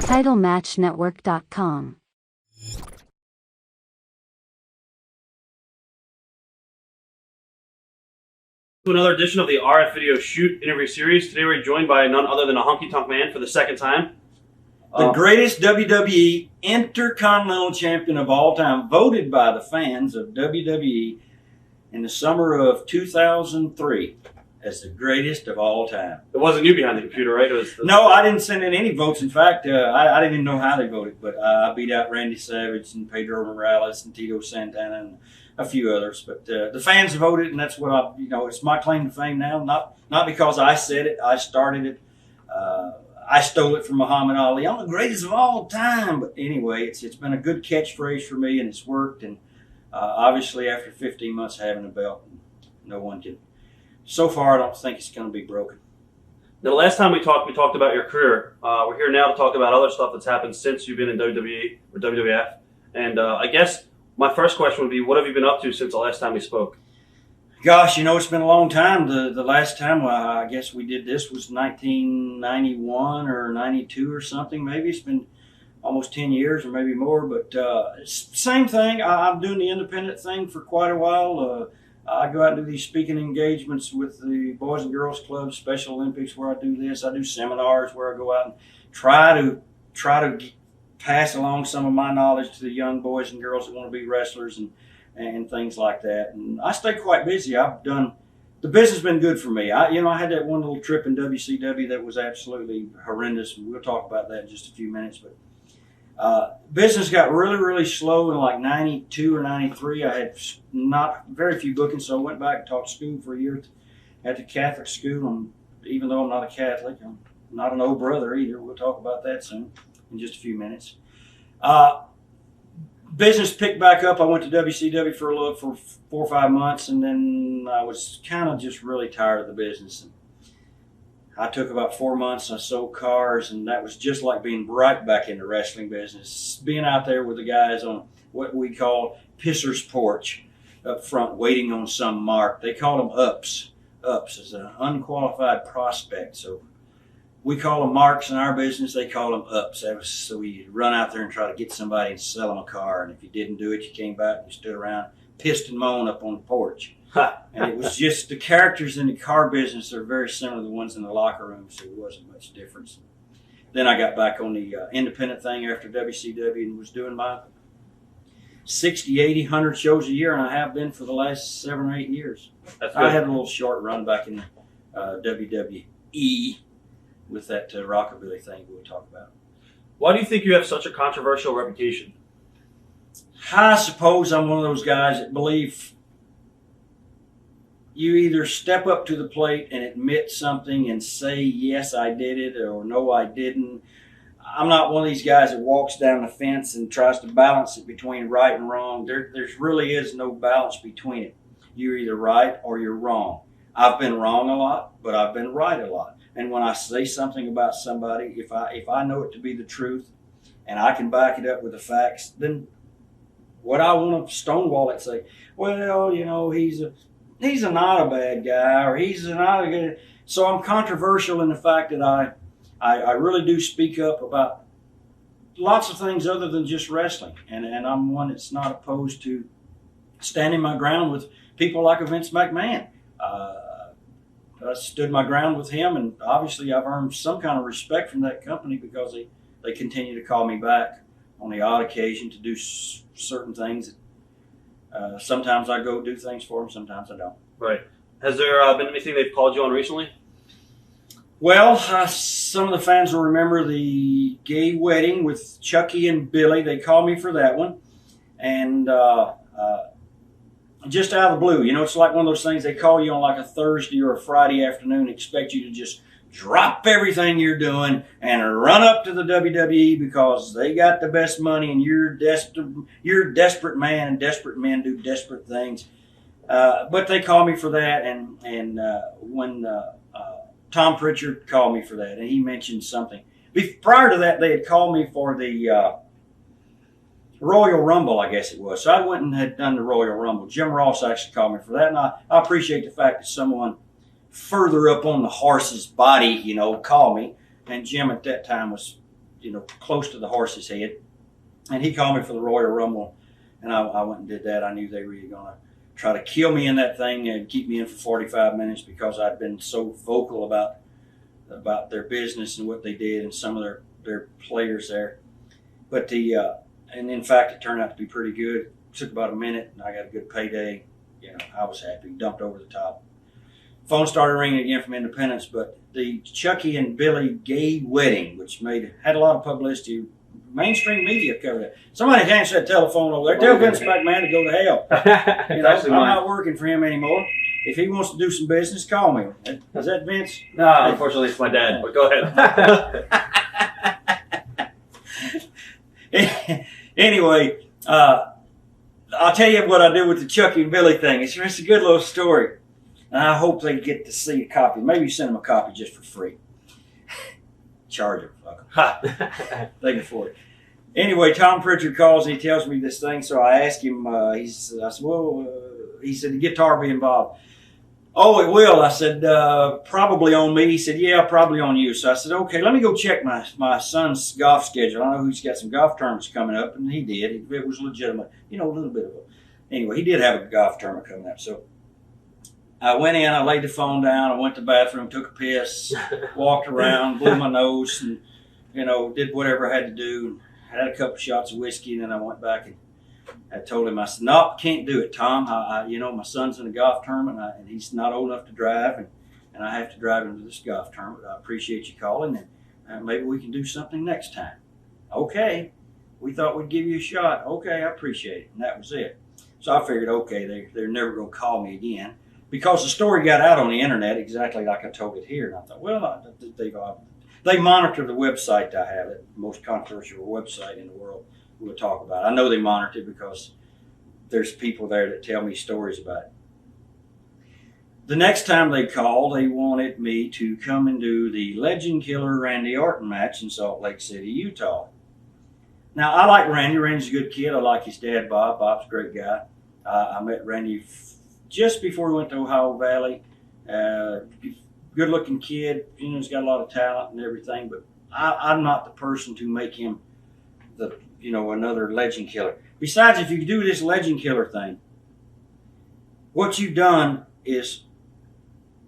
TitleMatchNetwork.com. To another edition of the RF Video Shoot interview series. Today we're joined by none other than a Honky Tonk Man for the second time. The greatest WWE Intercontinental Champion of all time, voted by the fans of WWE in the summer of 2003 as the greatest of all time. It wasn't you behind the computer, right? No, I didn't send in any votes. In fact, I didn't even know how they voted, but I beat out Randy Savage and Pedro Morales and Tito Santana and a few others. But the fans voted, and that's what it's my claim to fame now. Not because I said it, I started it. I stole it from Muhammad Ali. I'm the greatest of all time. But anyway, it's been a good catchphrase for me, and it's worked. And obviously, after 15 months of having a belt, no one can. So far, I don't think it's going to be broken. The last time we talked about your career. We're here now to talk about other stuff that's happened since you've been in WWE or WWF. And I guess my first question would be, what have you been up to since the last time we spoke? Gosh, it's been a long time. The last time I guess we did this was 1991 or 92 or something. Maybe it's been almost 10 years or maybe more. But same thing. I'm doing the independent thing for quite a while. I go out and do these speaking engagements with the Boys and Girls Club, Special Olympics, where I do this. I do seminars where I go out and try to pass along some of my knowledge to the young boys and girls that want to be wrestlers and things like that. And I stay quite busy. The business has been good for me. I had that one little trip in WCW that was absolutely horrendous, and we'll talk about that in just a few minutes. But business got really, really slow in like 92 or 93. I had not very few bookings, so I went back and taught school for a year at the Catholic school. And even though I'm not a Catholic, I'm not an old brother either. We'll talk about that soon in just a few minutes. Business picked back up. I went to WCW for 4 or 5 months, and then I was kind of just really tired of the business. And I took about 4 months. I sold cars, and that was just like being right back in the wrestling business. Being out there with the guys on what we call pisser's porch up front, waiting on some mark. They call them ups. Ups is an unqualified prospect. So we call them marks in our business. They call them ups. So we run out there and try to get somebody and sell them a car. And if you didn't do it, you came back and you stood around, pissed and moaned up on the porch. And it was just the characters in the car business are very similar to the ones in the locker room, so it wasn't much difference. Then I got back on the independent thing after WCW and was doing my 60, 80, 100 shows a year, and I have been for the last 7 or 8 years. I had a little short run back in WWE with that rockabilly thing we'll talk about. Why do you think you have such a controversial reputation? I suppose I'm one of those guys that believe you either step up to the plate and admit something and say, yes, I did it, or no, I didn't. I'm not one of these guys that walks down the fence and tries to balance it between right and wrong. There really is no balance between it. You're either right or you're wrong. I've been wrong a lot, but I've been right a lot. And when I say something about somebody, if I know it to be the truth and I can back it up with the facts, then what I want to stonewall it, say, well, he's not a bad guy, or he's not a good. So I'm controversial in the fact that I really do speak up about lots of things other than just wrestling. And I'm one that's not opposed to standing my ground with people like a Vince McMahon. I stood my ground with him, and obviously I've earned some kind of respect from that company because they continue to call me back on the odd occasion to do certain things. Sometimes I go do things for them, sometimes I don't. Right. Has there been anything they've called you on recently? Well, some of the fans will remember the gay wedding with Chucky and Billy. They called me for that one. And just out of the blue, it's like one of those things they call you on like a Thursday or a Friday afternoon and expect you to just drop everything you're doing and run up to the WWE because they got the best money and you're a desperate man, and desperate men do desperate things. But they call me for that, and when Tom Pritchard called me for that, and he mentioned something. Prior to that, they had called me for the Royal Rumble, I guess it was. So I went and had done the Royal Rumble. Jim Ross actually called me for that, and I appreciate the fact that someone further up on the horse's body, called me. And Jim at that time was close to the horse's head. And he called me for the Royal Rumble, and I went and did that. I knew they were going to try to kill me in that thing and keep me in for 45 minutes because I'd been so vocal about their business and what they did and some of their players there. But and in fact, it turned out to be pretty good. It took about a minute, and I got a good payday. I was happy. Dumped over the top. Phone started ringing again from Independence, but the Chucky and Billy gay wedding, which had a lot of publicity. Mainstream media covered it. Somebody answer that telephone over there. Tell Vince McMahon to go to hell. I'm not working for him anymore. If he wants to do some business, call me. Is that Vince? No, unfortunately, it's my dad. But go ahead. Anyway, I'll tell you what I do with the Chucky and Billy thing. It's a good little story. And I hope they get to see a copy. Maybe send them a copy just for free. Charge them. Fuck them. They can afford it. Anyway, Tom Pritchard calls and he tells me this thing. So I asked him, I said, he said, the guitar be involved. Oh, it will. I said, probably on me. He said, yeah, probably on you. So I said, okay, let me go check my son's golf schedule. I know he's got some golf tournaments coming up, and he did. It was legitimate. A little bit of a... Anyway, he did have a golf tournament coming up. So I went in, I laid the phone down, I went to the bathroom, took a piss, walked around, blew my nose, and, did whatever I had to do. Had a couple shots of whiskey, and then I went back and I told him, I said, no, can't do it, Tom. My son's in a golf tournament, and he's not old enough to drive, and I have to drive him to this golf tournament. I appreciate you calling, and maybe we can do something next time. Okay. We thought we'd give you a shot. Okay, I appreciate it. And that was it. So I figured, okay, they're never going to call me again. Because the story got out on the internet exactly like I told it here. And I thought, well, they monitor the website I have, the most controversial website in the world we'll talk about. I know they monitor it because there's people there that tell me stories about it. The next time they called, they wanted me to come and do the Legend Killer Randy Orton match in Salt Lake City, Utah. Now, I like Randy. Randy's a good kid. I like his dad, Bob. Bob's a great guy. I met Randy just before we went to Ohio Valley. Good-looking kid. He's got a lot of talent and everything, but I'm not the person to make him another legend killer. Besides, if you do this legend killer thing, what you've done is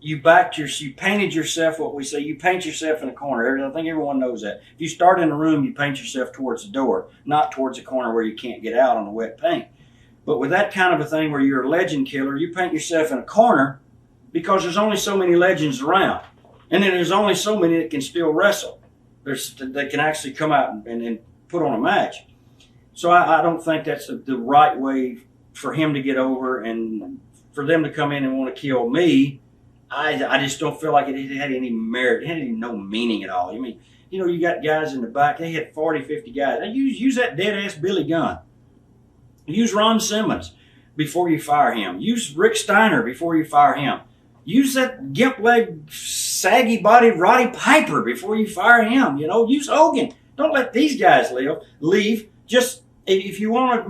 you painted yourself, what we say, you paint yourself in a corner. I think everyone knows that. If you start in a room, you paint yourself towards the door, not towards a corner where you can't get out on the wet paint. But with that kind of a thing where you're a legend killer, you paint yourself in a corner because there's only so many legends around. And then there's only so many that can still wrestle. That can actually come out and put on a match. So I don't think that's the right way for him to get over and for them to come in and want to kill me. I just don't feel like it had any merit. It had no meaning at all. I mean, you got guys in the back. They had 40, 50 guys. Now use that dead-ass Billy Gunn. Use Ron Simmons before you fire him. Use Rick Steiner before you fire him. Use that gimp-legged, saggy-bodied Roddy Piper before you fire him. Use Hogan. Don't let these guys leave. Just if you want to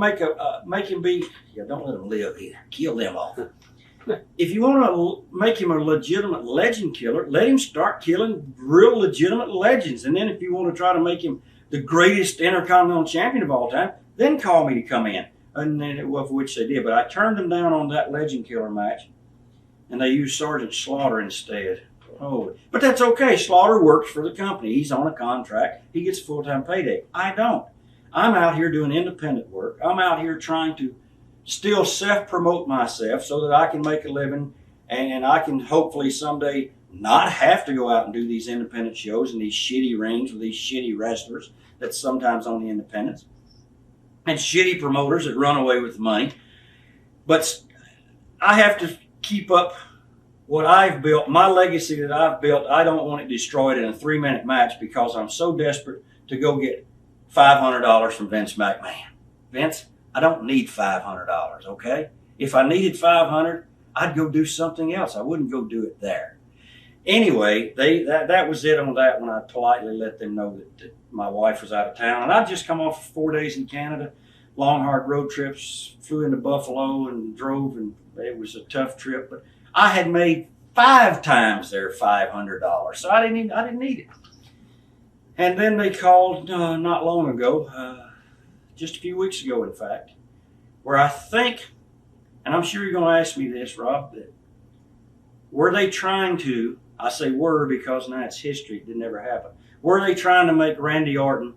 make him be, don't let him live either. Kill them all. If you want to make him a legitimate legend killer, let him start killing real legitimate legends. And then if you want to try to make him the greatest Intercontinental Champion of all time, then call me to come in. And then, of which they did. But I turned them down on that legend killer match. And they used Sergeant Slaughter instead. Oh, but that's okay. Slaughter works for the company. He's on a contract. He gets a full-time payday. I don't. I'm out here doing independent work. I'm out here trying to still self-promote myself so that I can make a living and I can hopefully someday not have to go out and do these independent shows in these shitty rings with these shitty wrestlers that's sometimes on the independents and shitty promoters that run away with the money. But I have to keep up what I've built, my legacy that I've built. I don't want it destroyed in a 3-minute match because I'm so desperate to go get $500 from Vince McMahon. Vince, I don't need $500, okay? If I needed $500, I'd go do something else. I wouldn't go do it there. Anyway, that was it on that when I politely let them know that my wife was out of town. And I'd just come off 4 days in Canada, long, hard road trips, flew into Buffalo and drove, and it was a tough trip. But I had made 5 times their $500, so I didn't need it. And then they called not long ago, just a few weeks ago, in fact, where I think, and I'm sure you're going to ask me this, Rob, that were they trying to, I say were because now it's history, it didn't ever happen, were they trying to make Randy Orton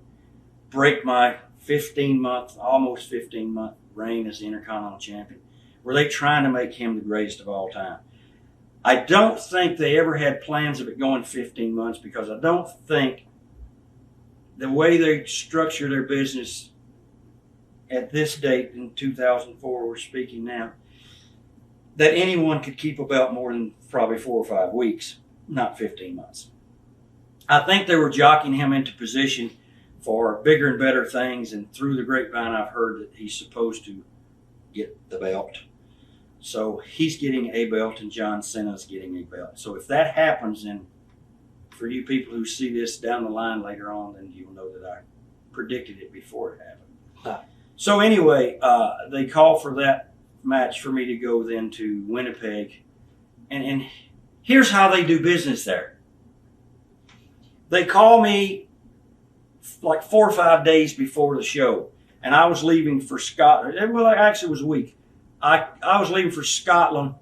break my 15-month, almost 15-month reign as the Intercontinental Champion? Were they trying to make him the greatest of all time? I don't think they ever had plans of it going 15 months because I don't think the way they structure their business at this date in 2004, we're speaking now, that anyone could keep a belt more than probably 4 or 5 weeks, not 15 months. I think they were jockeying him into position for bigger and better things, and through the grapevine I've heard that he's supposed to get the belt. So he's getting a belt and John Cena's getting a belt. So if that happens, then for you people who see this down the line later on, then you'll know that I predicted it before it happened. So anyway, they call for that match for me to go then to Winnipeg. And here's how they do business there. They call me like 4 or 5 days before the show. And I was leaving for Scotland. Well, actually it was a week. I was leaving for Scotland,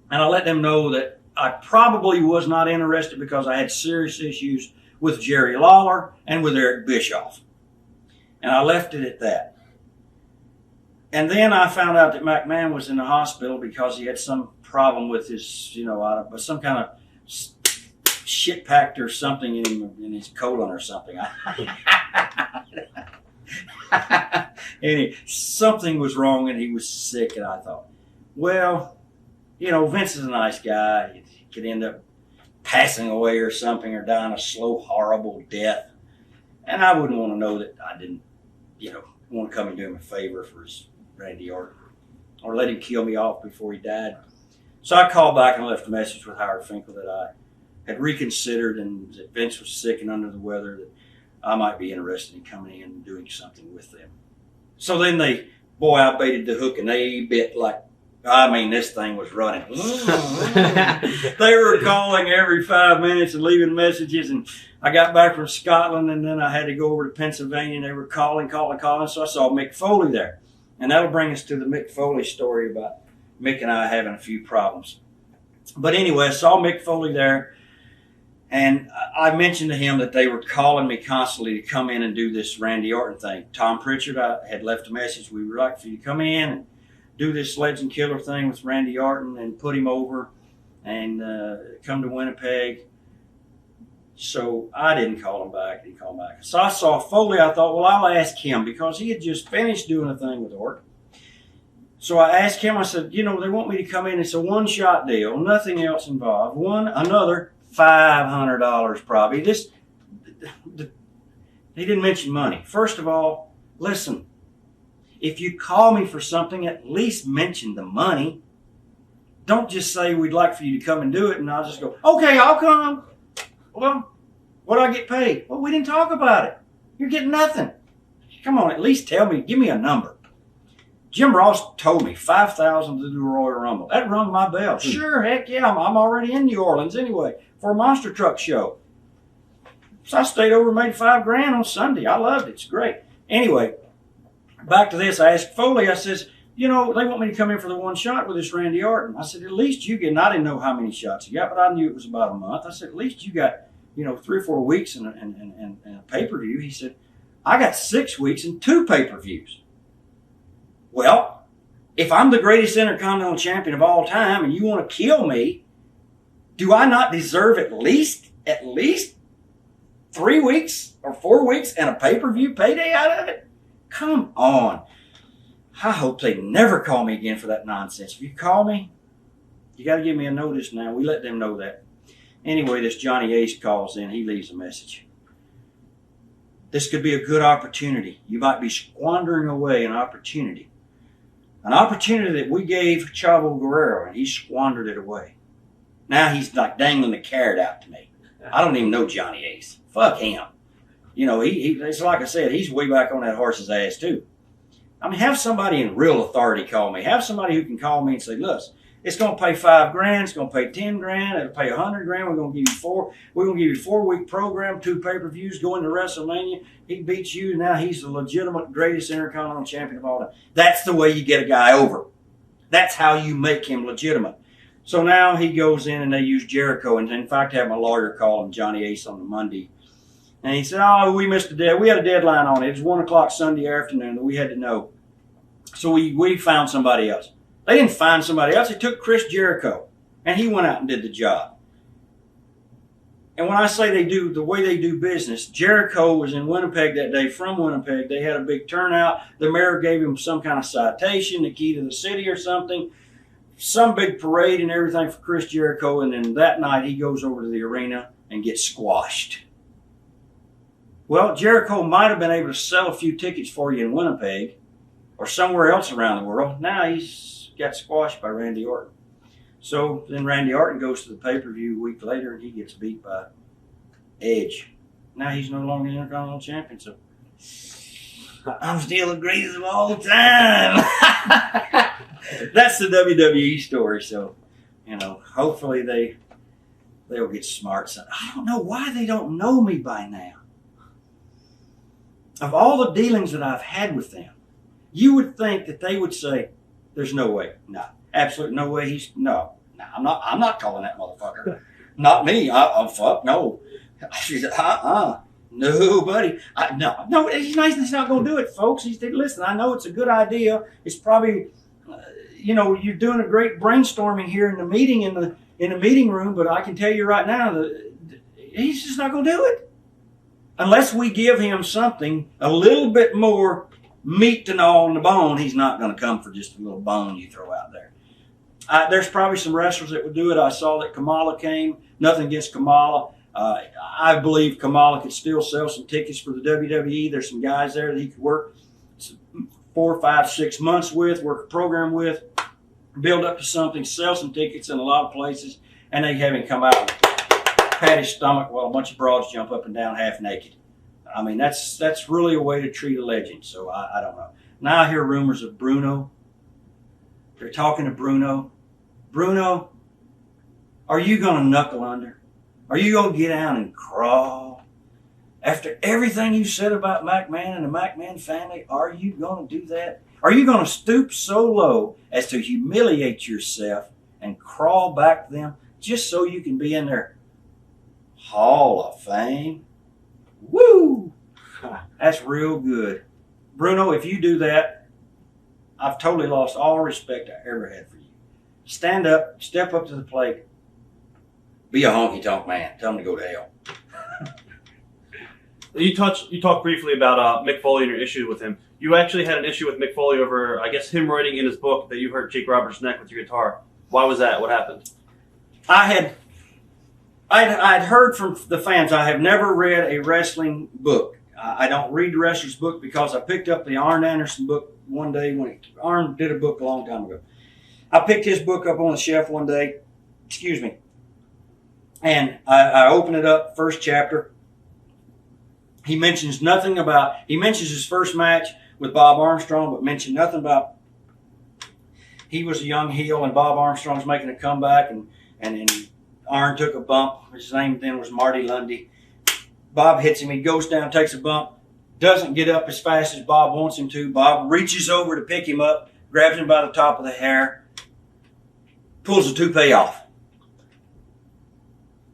and I let them know that I probably was not interested because I had serious issues with Jerry Lawler and with Eric Bischoff. And I left it at that. And then I found out that McMahon was in the hospital because he had some problem with his, some kind of shit packed or something in his colon or something. Something was wrong and he was sick, and I thought, well, Vince is a nice guy. He could end up passing away or something or dying a slow, horrible death. And I wouldn't want to know that I didn't, want to come and do him a favor for his Randy Orton or let him kill me off before he died. So I called back and left a message with Howard Finkel that I had reconsidered and that Vince was sick and under the weather, that I might be interested in coming in and doing something with them. So then I baited the hook and they bit this thing was running. They were calling every 5 minutes and leaving messages, and I got back from Scotland and then I had to go over to Pennsylvania and they were calling. So I saw Mick Foley there. And that'll bring us to the Mick Foley story about Mick and I having a few problems. But anyway, I saw Mick Foley there. And I mentioned to him that they were calling me constantly to come in and do this Randy Orton thing. Tom Pritchard, I had left a message. We would like for you to come in and do this Legend Killer thing with Randy Orton and put him over and come to Winnipeg. So I didn't call him back. He called back. So I saw Foley. I thought, well, I'll ask him because he had just finished doing a thing with Orton. So I asked him, I said, they want me to come in. It's a one-shot deal, nothing else involved. Another $500 probably. He didn't mention money. First of all, listen, if you call me for something, at least mention the money. Don't just say we'd like for you to come and do it and I'll just go, okay, I'll come. Well, what do I get paid? Well, we didn't talk about it. You're getting nothing. Come on, at least tell me, give me a number. Jim Ross told me $5,000 to do a Royal Rumble. That rung my bell. Sure, heck yeah, I'm already in New Orleans anyway for a monster truck show. So I stayed over and made $5,000 on Sunday. I loved it. It's great. Anyway, back to this. I asked Foley, I says, they want me to come in for the one shot with this Randy Orton. I said, at least you get, and I didn't know how many shots he got, but I knew it was about a month. I said, at least you got, 3 or 4 weeks and a pay-per-view. He said, I got 6 weeks and 2 pay-per-views. Well, if I'm the greatest Intercontinental Champion of all time and you want to kill me, do I not deserve at least 3 weeks or 4 weeks and a pay-per-view payday out of it? Come on. I hope they never call me again for that nonsense. If you call me, you got to give me a notice now. We let them know that. Anyway, this Johnny Ace calls in. He leaves a message. This could be a good opportunity. You might be squandering away an opportunity. An opportunity that we gave Chavo Guerrero, and he squandered it away. Now he's like dangling the carrot out to me. I don't even know Johnny Ace. Fuck him. It's like I said, he's way back on that horse's ass too. I mean, have somebody in real authority call me. Have somebody who can call me and say, It's going to pay $5,000. It's going to pay $10,000. It'll pay $100,000. We're going to give you four. We're going to give you a 4-week program, 2 pay-per-views, going to WrestleMania. He beats you. Now he's the legitimate greatest Intercontinental Champion of all time. That's the way you get a guy over. That's how you make him legitimate. So now he goes in and they use Jericho. And in fact, I had my lawyer call him Johnny Ace on the Monday. And he said, oh, we missed a deadline. We had a deadline on it. It was 1 o'clock Sunday afternoon that we had to know. So we found somebody else. They didn't find somebody else. They took Chris Jericho. And he went out and did the job. And when I say they do, the way they do business, Jericho was in Winnipeg that day from Winnipeg. They had a big turnout. The mayor gave him some kind of citation, the key to the city or something. Some big parade and everything for Chris Jericho. And then that night he goes over to the arena and gets squashed. Well, Jericho might have been able to sell a few tickets for you in Winnipeg or somewhere else around the world. Now he's got squashed by Randy Orton. So then Randy Orton goes to the pay-per-view a week later and he gets beat by Edge. Now he's no longer the Intercontinental Champion. So I'm still the greatest of all time. That's the WWE story. So, hopefully they'll get smart. So I don't know why they don't know me by now. Of all the dealings that I've had with them, you would think that they would say, there's no way. No, absolutely no way. No, I'm not calling that motherfucker. Not me. Fuck, no. She said, no, buddy. No, he's nice. He's not going to do it, folks. He said, listen, I know it's a good idea. It's probably, you're doing a great brainstorming here in the meeting, in the meeting room, but I can tell you right now that he's just not going to do it. Unless we give him something, a little bit more meat to gnaw on the bone, he's not going to come for just a little bone you throw out there. There's probably some wrestlers that would do it. I saw that Kamala came. Nothing against Kamala. I believe Kamala could still sell some tickets for the WWE. There's some guys there that he could work 4, 5, 6 months with, work a program with, build up to something, sell some tickets in a lot of places, and they have him come out and pat his stomach while a bunch of broads jump up and down half naked. I mean, that's really a way to treat a legend. So I don't know. Now I hear rumors of Bruno. They're talking to Bruno. Bruno, are you going to knuckle under? Are you going to get down and crawl? After everything you said about McMahon and the McMahon family, are you going to do that? Are you going to stoop so low as to humiliate yourself and crawl back to them just so you can be in their Hall of Fame? Woo! That's real good. Bruno, if you do that, I've totally lost all respect I ever had for you. Stand up, step up to the plate, be a honky tonk man. Tell him to go to hell. You talked briefly about Mick Foley and your issue with him. You actually had an issue with Mick Foley over, I guess, him writing in his book that you hurt Jake Roberts' neck with your guitar. Why was that? What happened? I'd heard from the fans. I have never read a wrestling book. I don't read the wrestler's book because I picked up the Arn Anderson book one day when Arn did a book a long time ago. I picked his book up on the shelf one day. Excuse me. And I open it up, first chapter. He mentions his first match with Bob Armstrong, but mentioned nothing about he was a young heel and Bob Armstrong's making a comeback and Arn took a bump. His name then was Marty Lundy. Bob hits him. He goes down, takes a bump, doesn't get up as fast as Bob wants him to. Bob reaches over to pick him up, grabs him by the top of the hair, pulls the toupee off.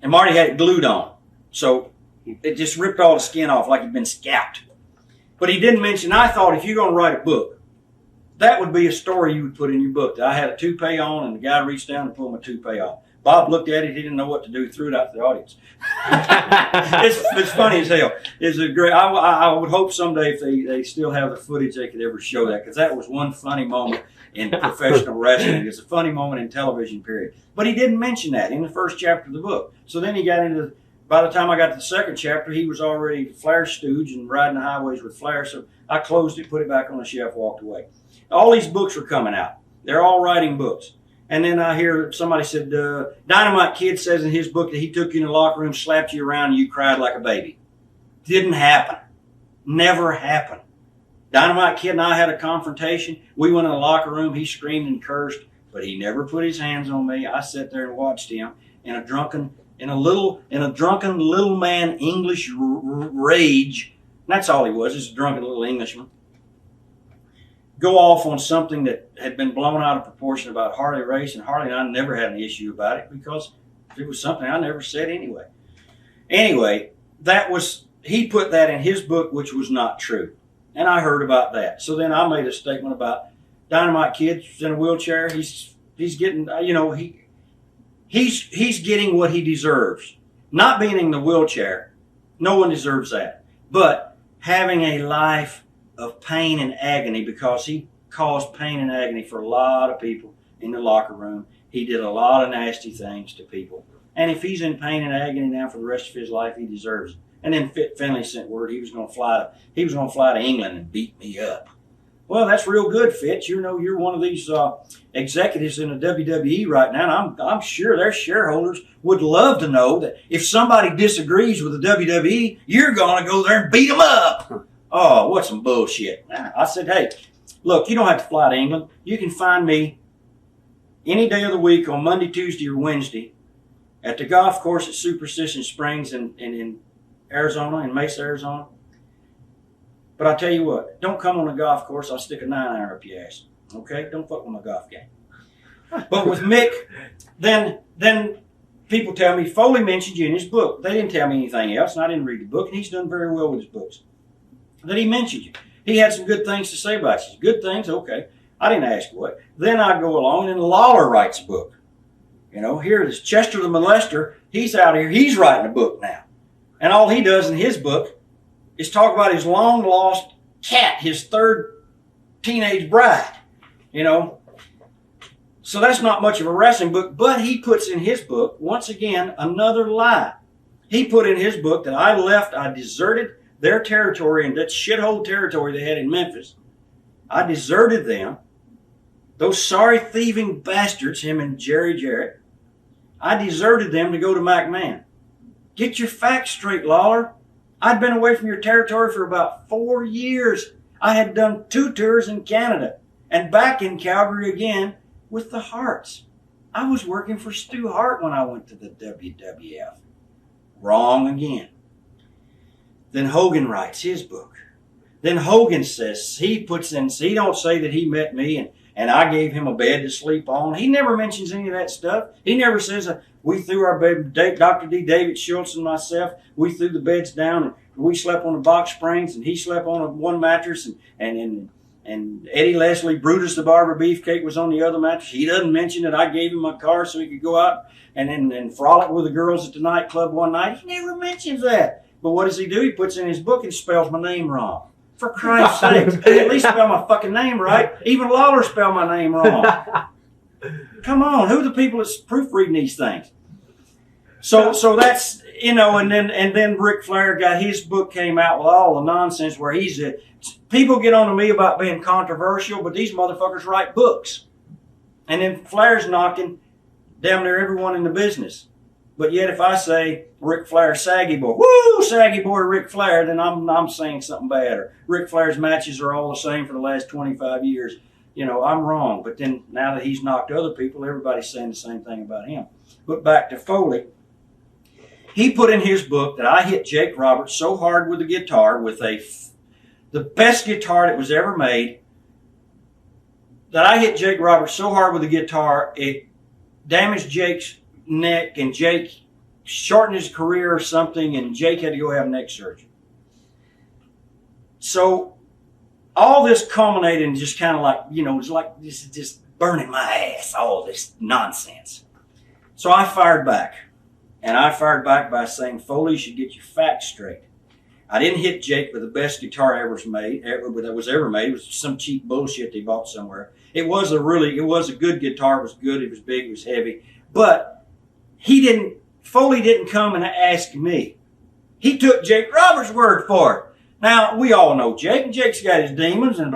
And Marty had it glued on. So it just ripped all the skin off like he'd been scalped. But he didn't mention, I thought if you're going to write a book, that would be a story you would put in your book. That I had a toupee on and the guy reached down and pulled my toupee off. Bob looked at it. He didn't know what to do. He threw it out to the audience. It's funny as hell. It's a great. I would hope someday if they still have the footage, they could ever show that, because that was one funny moment in professional wrestling. It's a funny moment in television, period. But he didn't mention that in the first chapter of the book. So then he got into. By the time I got to the second chapter, he was already Flair stooge and riding the highways with Flair. So I closed it, put it back on the shelf, walked away. All these books were coming out. They're all writing books. And then I hear somebody said, Dynamite Kid says in his book that he took you in the locker room, slapped you around, and you cried like a baby. Didn't happen. Never happened. Dynamite Kid and I had a confrontation. We went in the locker room. He screamed and cursed. but he never put his hands on me. I sat there and watched him in a drunken little man English rage. That's all he was, just a drunken little Englishman. Go off on something that had been blown out of proportion about Harley Race, and Harley and I never had an issue about it because it was something I never said anyway. Anyway, he put that in his book, which was not true. And I heard about that. So then I made a statement about Dynamite Kid's in a wheelchair. He's getting, he's getting what he deserves. Not being in the wheelchair, no one deserves that. But having a life of pain and agony, because he caused pain and agony for a lot of people in the locker room. He did a lot of nasty things to people. And if he's in pain and agony now for the rest of his life, he deserves it. And then Finley sent word he was going to fly to England and beat me up. Well, that's real good, Fitz. You're one of these executives in the WWE right now, and I'm sure their shareholders would love to know that if somebody disagrees with the WWE, you're going to go there and beat them up. Oh, what some bullshit. I said, hey, look, you don't have to fly to England. You can find me any day of the week on Monday, Tuesday, or Wednesday at the golf course at Superstition Springs in Arizona, in Mesa, Arizona. But I tell you what, don't come on the golf course. I'll stick a 9-iron up your ass. Okay? Don't fuck with my golf game. But with Mick, then people tell me, Foley mentioned you in his book. They didn't tell me anything else, and I didn't read the book, and he's done very well with his books. That he mentioned you. He had some good things to say about you. Good things? Okay. I didn't ask what. Then I go along, and Lawler writes a book. Here is Chester the Molester. He's out here. He's writing a book now. And all he does in his book is talk about his long-lost cat, his third teenage bride. So that's not much of a wrestling book, but he puts in his book, once again, another lie. He put in his book that I deserted their territory, and that shithole territory they had in Memphis. I deserted them. Those sorry thieving bastards, him and Jerry Jarrett. I deserted them to go to McMahon. Get your facts straight, Lawler. I'd been away from your territory for about 4 years. I had done 2 tours in Canada and back in Calgary again with the Harts. I was working for Stu Hart when I went to the WWF. Wrong again. Then Hogan writes his book. Then Hogan says, he don't say that he met me and I gave him a bed to sleep on. He never mentions any of that stuff. He never says, we threw our bed, Dr. D. David Schultz and myself, we threw the beds down and we slept on the box springs and he slept on one mattress and Eddie Leslie, Brutus the Barber Beefcake was on the other mattress. He doesn't mention that I gave him my car so he could go out and frolic with the girls at the nightclub one night. He never mentions that. But what does he do? He puts in his book and spells my name wrong. For Christ's sake, at least spell my fucking name right. Even Lawler spelled my name wrong. Come on, who are the people that's proofreading these things? So that's, and then Ric Flair got his book came out with all the nonsense where people get on to me about being controversial, but these motherfuckers write books. And then Flair's knocking damn near everyone in the business. But yet if I say Ric Flair, saggy boy, woo, saggy boy Ric Flair, then I'm saying something bad. Or Ric Flair's matches are all the same for the last 25 years. I'm wrong. But then now that he's knocked other people, everybody's saying the same thing about him. But back to Foley. He put in his book that I hit Jake Roberts so hard with the guitar, with the best guitar that was ever made, that I hit Jake Roberts so hard with the guitar, it damaged Jake's neck, and Jake shortened his career or something, and Jake had to go have neck surgery. So all this culminated in just kind of like, it's like this is just burning my ass, all this nonsense. So I fired back. And I fired back by saying, Foley, you should get your facts straight. I didn't hit Jake with the best guitar that was ever made. It was some cheap bullshit they bought somewhere. It was a good guitar. It was good. It was big. It was heavy. But Foley didn't come and ask me. He took Jake Roberts' word for it. Now, we all know Jake, and Jake's got his demons, and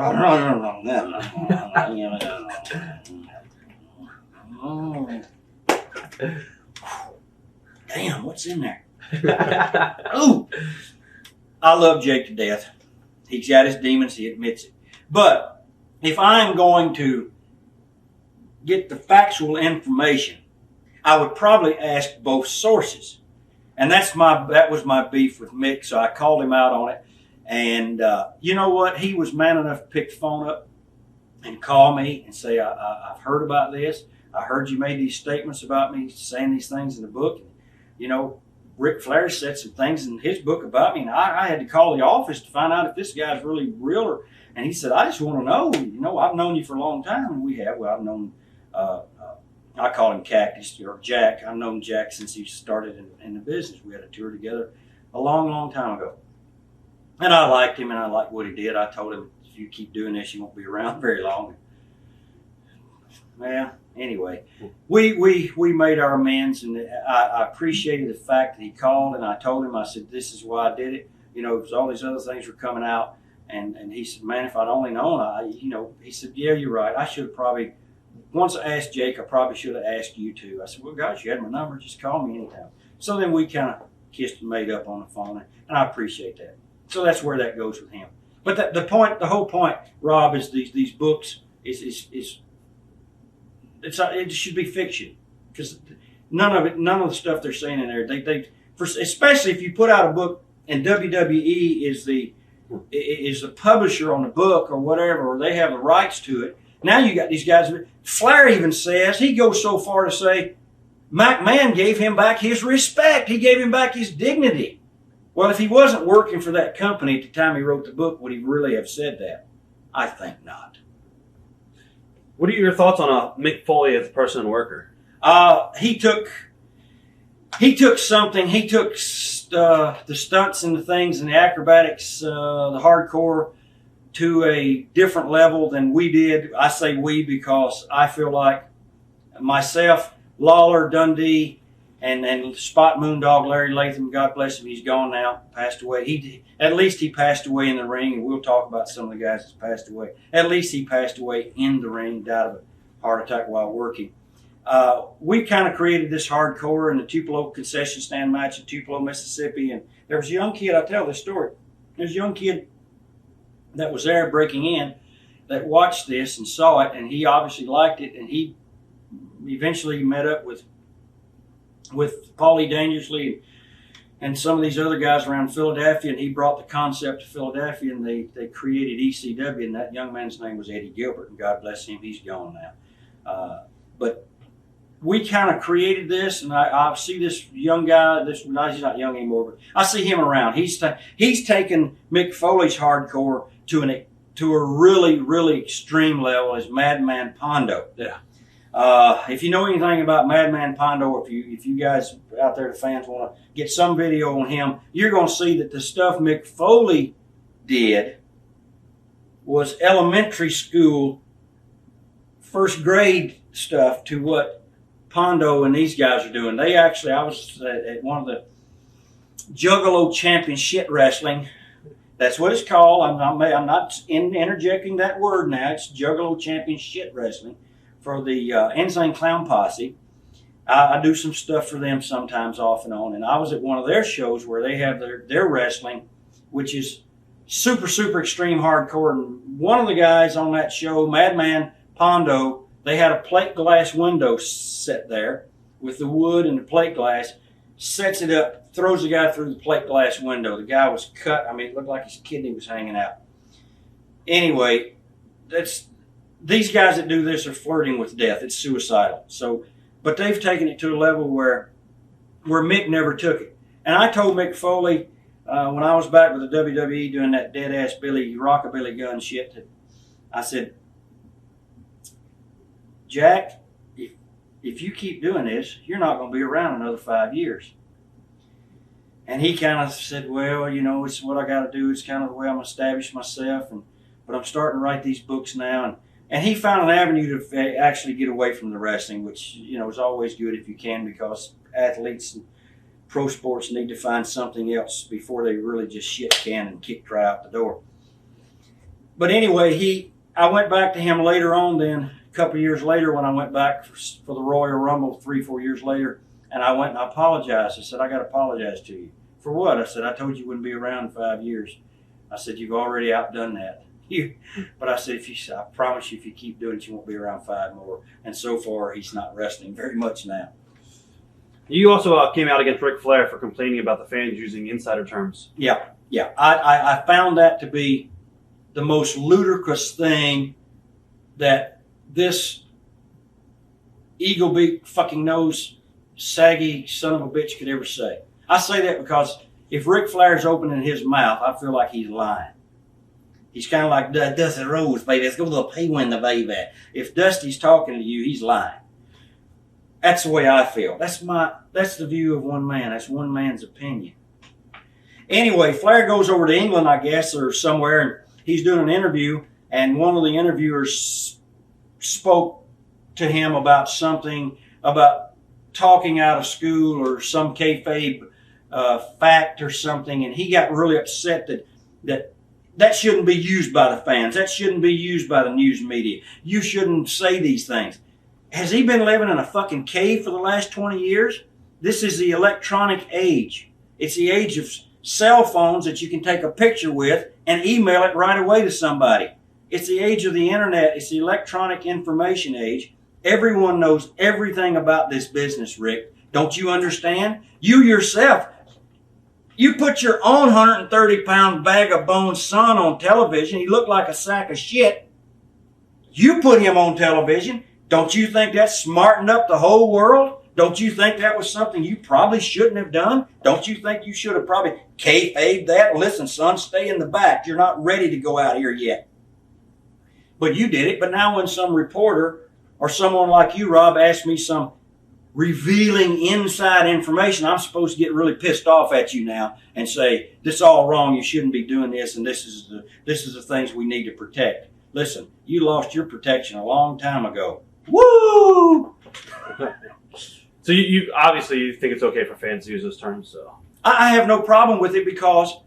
damn, what's in there? Ooh. I love Jake to death. He's got his demons, he admits it. But if I'm going to get the factual information, I would probably ask both sources. And that was my beef with Mick, so I called him out on it. And you know what? He was man enough to pick the phone up and call me and say, I've heard about this. I heard you made these statements about me saying these things in the book. You know, Ric Flair said some things in his book about me, and I had to call the office to find out if this guy's really real. And he said, I just want to know. You know, I've known you for a long time, and we have. Well, I've known, I call him Cactus, or Jack. I've known Jack since he started in the business. We had a tour together a long, long time ago. And I liked him, and I liked what he did. I told him, if you keep doing this, you won't be around very long. Well, anyway, we made our amends, and I appreciated the fact that he called, and I told him, I said, this is why I did it. You know, because all these other things were coming out, and he said, man, if I'd only known, he said, yeah, you're right. I should have probably, once I asked Jake, I probably should have asked you too. I said, well, gosh, you had my number. Just call me anytime. So then we kind of kissed and made up on the phone, and I appreciate that. So that's where that goes with him. But the whole point, Rob, is these books it should be fiction, because none of the stuff they're saying in there, especially if you put out a book and WWE is the publisher on the book or whatever, or they have the rights to it. Now you got these guys. Flair even says, he goes so far to say, McMahon gave him back his respect. He gave him back his dignity. Well, if he wasn't working for that company at the time he wrote the book, would he really have said that? I think not. What are your thoughts on Mick Foley as a person and worker? He took something. He took the stunts and the things and the acrobatics, the hardcore, to a different level than we did. I say we because I feel like myself, Lawler, Dundee, and Spot Moondog Larry Latham, God bless him, he's gone now, passed away. At least he passed away in the ring, and we'll talk about some of the guys that's passed away. At least he passed away in the ring, died of a heart attack while working. We kind of created this hardcore in the Tupelo concession stand match in Tupelo, Mississippi, and there was a young kid, I tell this story, there's a young kid that was there breaking in that watched this and saw it, and he obviously liked it, and he eventually met up with Paulie Dangerously and some of these other guys around Philadelphia, and he brought the concept to Philadelphia, and they created ECW, and that young man's name was Eddie Gilbert, and God bless him, he's gone now. But we kind of created this, and I see this young guy, he's not young anymore, but I see him around. He's taken Mick Foley's hardcore to a really, really extreme level as Madman Pondo. Yeah. If you know anything about Madman Pondo, if you guys out there, the fans, want to get some video on him, you're going to see that the stuff Mick Foley did was elementary school, first grade stuff to what Pondo and these guys are doing. I was at one of the Juggalo Championship Wrestling. That's what it's called. I'm not interjecting that word now. It's Juggalo Championship Wrestling for the Insane Clown Posse. I do some stuff for them sometimes off and on. And I was at one of their shows where they have their wrestling, which is super, super extreme hardcore. And one of the guys on that show, Madman Pondo, they had a plate glass window set there with the wood and the plate glass, sets it up, throws the guy through the plate glass window. The guy was cut. I mean, it looked like his kidney was hanging out. Anyway, these guys that do this are flirting with death. It's suicidal. But they've taken it to a level where Mick never took it. And I told Mick Foley when I was back with the WWE doing that dead-ass rockabilly gun shit, that I said, Jack, if you keep doing this, you're not going to be around another 5 years. And he kind of said, well, it's what I got to do. It's kind of the way I'm established myself. But I'm starting to write these books now. And he found an avenue to actually get away from the wrestling, which, is always good if you can, because athletes and pro sports need to find something else before they really just shit can and kick dry out the door. But anyway, I went back to him later on then, a couple of years later, when I went back for the Royal Rumble 3-4 years later, and I went and I apologized. I said, I got to apologize to you. For what? I said, I told you wouldn't be around in 5 years. I said, you've already outdone that. But I said, I promise you, if you keep doing it, you won't be around 5 more. And so far, he's not wrestling very much now. You also came out against Ric Flair for complaining about the fans using insider terms. Yeah. I found that to be the most ludicrous thing that this eagle beak fucking nose saggy son of a bitch could ever say. I say that because if Ric Flair's opening his mouth, I feel like he's lying. He's kind of like Dusty Rhodes, baby. Let's go to the pay window, baby. If Dusty's talking to you, he's lying. That's the way I feel. That's the view of one man. That's one man's opinion. Anyway, Flair goes over to England, I guess, or somewhere, and he's doing an interview, and one of the interviewers spoke to him about something, about talking out of school or some kayfabe fact or something, and he got really upset that shouldn't be used by the fans. That shouldn't be used by the news media. You shouldn't say these things. Has he been living in a fucking cave for the last 20 years? This is the electronic age. It's the age of cell phones that you can take a picture with and email it right away to somebody. It's the age of the internet. It's the electronic information age. Everyone knows everything about this business, Rick. Don't you understand? You yourself, you put your own 130-pound bag of bones son on television. He looked like a sack of shit. You put him on television. Don't you think that smartened up the whole world? Don't you think that was something you probably shouldn't have done? Don't you think you should have probably kayfabed that? Listen, son, stay in the back. You're not ready to go out here yet. But you did it. But now when some reporter or someone like you, Rob, asks me some revealing inside information, I'm supposed to get really pissed off at you now and say, this is all wrong. You shouldn't be doing this. And this is the things we need to protect. Listen, you lost your protection a long time ago. Woo! So you obviously you think it's okay for fans to use those terms. So I have no problem with it because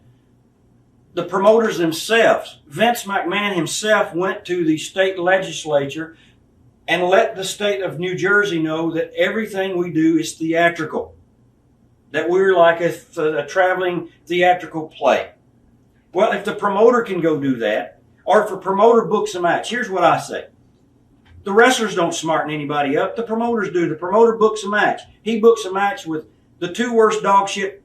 the promoters themselves, Vince McMahon himself, went to the state legislature and let the state of New Jersey know that everything we do is theatrical, that we're like a traveling theatrical play. Well, if the promoter can go do that, or if a promoter books a match, here's what I say. The wrestlers don't smarten anybody up. The promoters do. The promoter books a match. He books a match with the two worst dog shit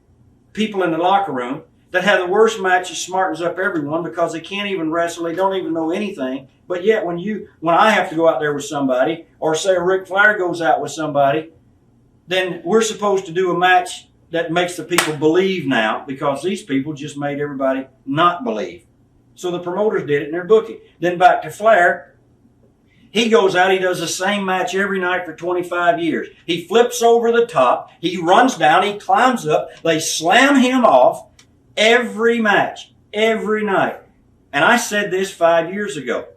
people in the locker room that have the worst matches, smartens up everyone because they can't even wrestle. They don't even know anything. But yet when I have to go out there with somebody, or say Ric Flair goes out with somebody, then we're supposed to do a match that makes the people believe now because these people just made everybody not believe. So the promoters did it and they're booking. Then back to Flair. He goes out, he does the same match every night for 25 years. He flips over the top, he runs down, he climbs up, they slam him off every match, every night. And I said this 5 years ago.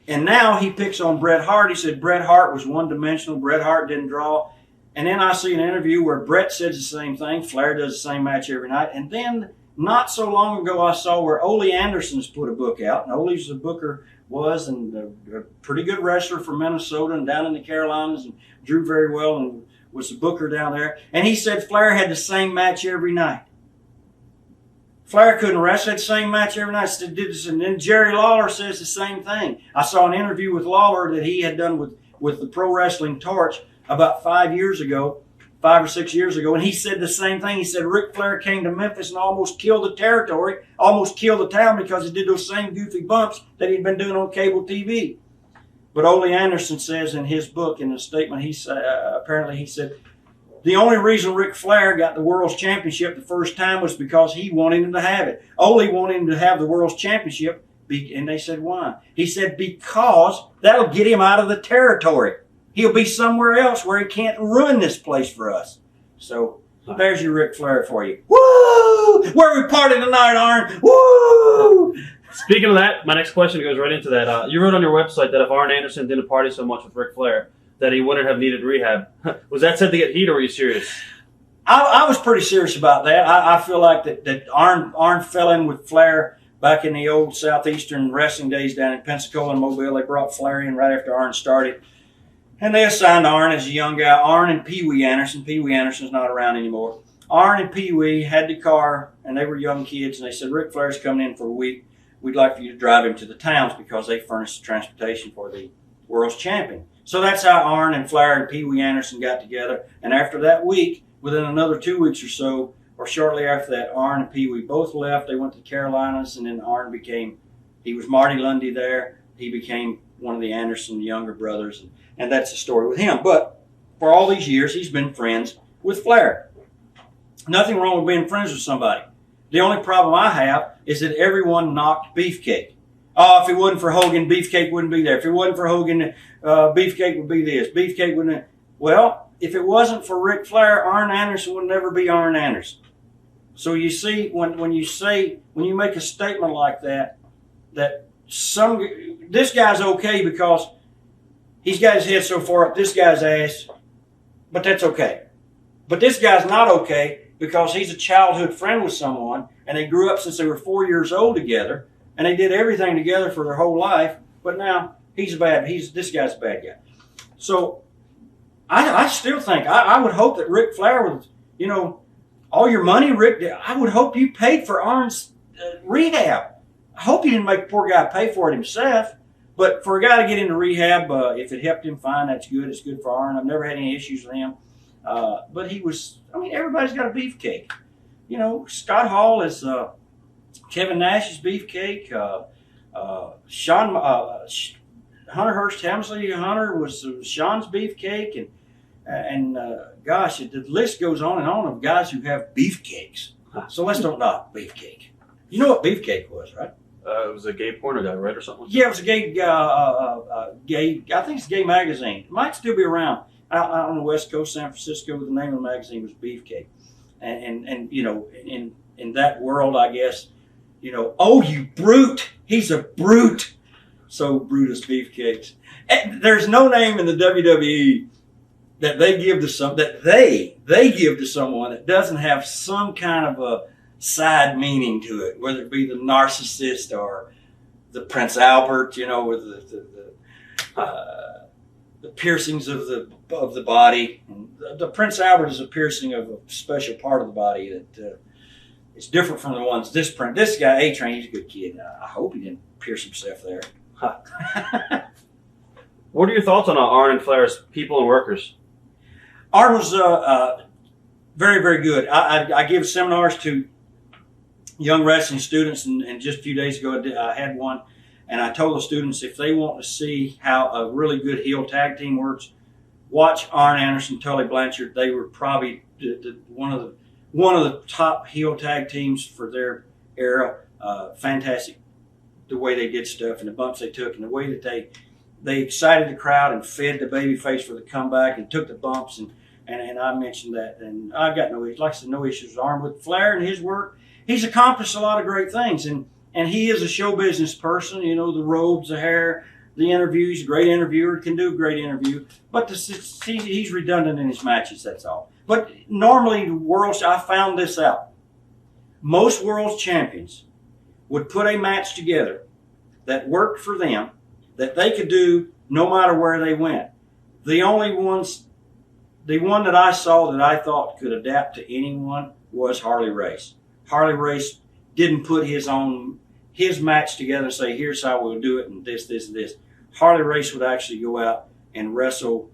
And now he picks on Bret Hart. He said Bret Hart was one-dimensional, Bret Hart didn't draw. And then I see an interview where Bret says the same thing, Flair does the same match every night. And then not so long ago I saw where Ole Anderson's put a book out. And Ole's the booker and a pretty good wrestler from Minnesota and down in the Carolinas and drew very well and was the booker down there. And he said Flair had the same match every night. Flair couldn't wrestle, had the same match every night. And then Jerry Lawler says the same thing. I saw an interview with Lawler that he had done with the Pro Wrestling Torch about 5 or 6 years ago, and he said the same thing. He said Ric Flair came to Memphis and almost killed the territory, almost killed the town because he did those same goofy bumps that he'd been doing on cable TV. But Ole Anderson says in his book, in a statement, apparently he said, the only reason Ric Flair got the World's Championship the first time was because he wanted him to have it. Ole wanted him to have the World's Championship, and they said, why? He said, because that'll get him out of the territory. He'll be somewhere else where he can't ruin this place for us. So there's your Ric Flair for you. Woo! Where are we partying tonight, Arn? Woo! Speaking of that, my next question goes right into that. You wrote on your website that if Arn Anderson didn't party so much with Ric Flair, that he wouldn't have needed rehab. Was that said to get heat, or were you serious? I was pretty serious about that. I feel like that Arn fell in with Flair back in the old Southeastern wrestling days down in Pensacola and Mobile. They brought Flair in right after Arn started. And they assigned Arn as a young guy. Arn and Pee Wee Anderson. Pee Wee Anderson's not around anymore. Arn and Pee Wee had the car, and they were young kids, and they said, Ric Flair's coming in for a week. we'd like for you to drive him to the towns because they furnish the transportation for the world's champion. So that's how Arn and Flair and Pee Wee Anderson got together. And after that week, within another 2 weeks or so, or shortly after that, Arn and Pee Wee both left. They went to the Carolinas, and then Arn he was Marty Lundy there. He became one of the Anderson younger brothers, and that's the story with him. But for all these years, he's been friends with Flair. Nothing wrong with being friends with somebody. The only problem I have is that everyone knocked Beefcake. Oh, if it wasn't for Hogan, Beefcake wouldn't be there. If it wasn't for Hogan, Beefcake would be this. Beefcake wouldn't. Well, if it wasn't for Ric Flair, Arn Anderson would never be Arn Anderson. So you see, when you make a statement like that this guy's okay because he's got his head so far up this guy's ass, but that's okay. But this guy's not okay because he's a childhood friend with someone, and they grew up since they were 4 years old together, and they did everything together for their whole life. But now this guy's a bad guy. So I still think I would hope that Ric Flair would, all your money, Rick, I would hope you paid for Arn's rehab. I hope he didn't make the poor guy pay for it himself. But for a guy to get into rehab, if it helped him, fine, that's good. It's good for Arn. I've never had any issues with him. But everybody's got a beefcake. Scott Hall is Kevin Nash's beefcake. Hunter Hearst Helmsley, Hunter was Sean's beefcake. And gosh, the list goes on and on of guys who have beefcakes. So let's don't knock beefcake. You know what beefcake was, right? It was a gay porno guy, right, or something? Yeah, it was a gay. I think it's a gay magazine. It might still be around out on the West Coast, San Francisco. The name of the magazine was Beefcake, and in that world, I guess, oh, you brute! He's a brute. So Brutus Beefcakes. And there's no name in the WWE that they give to someone that doesn't have some kind of a side meaning to it, whether it be the narcissist or the Prince Albert, with the piercings of the body. The Prince Albert is a piercing of a special part of the body that is different from the ones this guy A-Train. He's a good kid. I hope he didn't pierce himself there. What are your thoughts on Arn and Flair's people and workers? Arn was very, very good. I give seminars to young wrestling students, and just a few days ago I had one, and I told the students if they want to see how a really good heel tag team works, watch Arn Anderson, Tully Blanchard. They were probably one of the top heel tag teams for their era. Fantastic the way they did stuff and the bumps they took and the way that they excited the crowd and fed the babyface for the comeback and took the bumps and I mentioned that, and I've got no issues. Like I said, no issues with Arn. With Flair and his work, he's accomplished a lot of great things, and he is a show business person. The robes, the hair, the interviews. Great interviewer, can do a great interview, but he's redundant in his matches. That's all. But normally, I found this out. Most world champions would put a match together that worked for them, that they could do no matter where they went. The one that I saw that I thought could adapt to anyone was Harley Race. Harley Race didn't put his match together and say, here's how we'll do it, and this, this, and this. Harley Race would actually go out and wrestle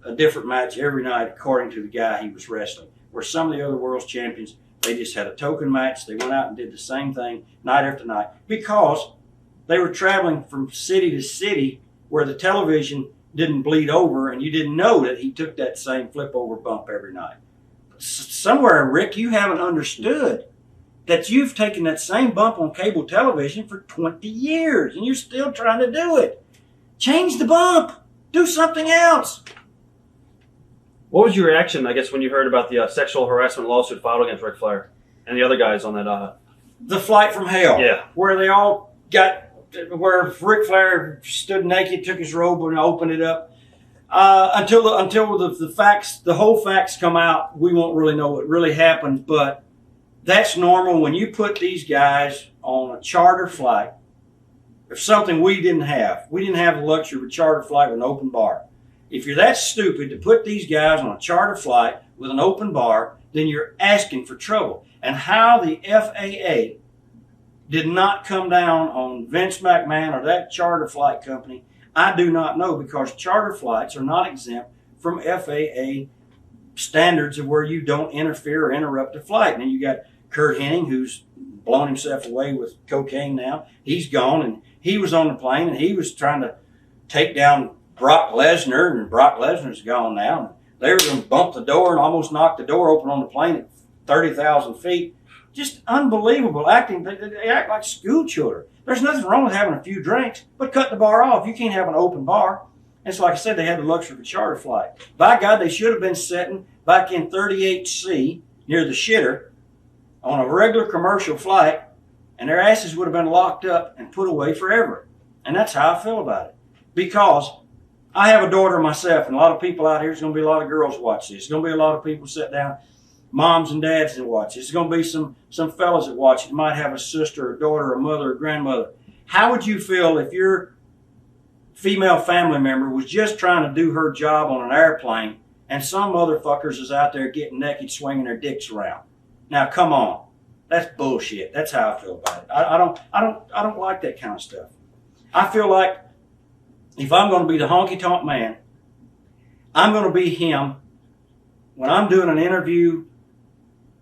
a different match every night according to the guy he was wrestling. Where some of the other world's champions, they just had a token match. They went out and did the same thing night after night because they were traveling from city to city where the television didn't bleed over and you didn't know that he took that same flip over bump every night. Somewhere, Rick, you haven't understood that you've taken that same bump on cable television for 20 years and you're still trying to do it. Change the bump. Do something else. What was your reaction, I guess, when you heard about the sexual harassment lawsuit filed against Ric Flair and the other guys on that? The Flight from Hell. Yeah. Where Ric Flair stood naked, took his robe and opened it up. Until the whole facts come out, we won't really know what really happened, but that's normal when you put these guys on a charter flight. There's something we didn't have. We didn't have the luxury of a charter flight with an open bar. If you're that stupid to put these guys on a charter flight with an open bar, then you're asking for trouble. And how the FAA did not come down on Vince McMahon or that charter flight company, I do not know, because charter flights are not exempt from FAA standards of where you don't interfere or interrupt a flight. And then you got Kurt Hennig, who's blown himself away with cocaine now. He's gone, and he was on the plane, and he was trying to take down Brock Lesnar, and Brock Lesnar's gone now. And they were going to bump the door and almost knock the door open on the plane at 30,000 feet. Just unbelievable acting. They act like school children. There's nothing wrong with having a few drinks, but cut the bar off. You can't have an open bar. And so, like I said, they had the luxury of a charter flight. By God, they should have been sitting back in 38C near the shitter on a regular commercial flight, and their asses would have been locked up and put away forever. And that's how I feel about it. Because I have a daughter myself, and a lot of people out here, there's going to be a lot of girls watch this. There's going to be a lot of people sit down, moms and dads that watch this. There's going to be some fellas that watch it. You might have a sister, a daughter, a mother, a grandmother. How would you feel if your female family member was just trying to do her job on an airplane and some motherfuckers is out there getting naked, swinging their dicks around? Now, come on. That's bullshit. That's how I feel about it. I don't like that kind of stuff. I feel like if I'm going to be the Honky Tonk Man, I'm going to be him when I'm doing an interview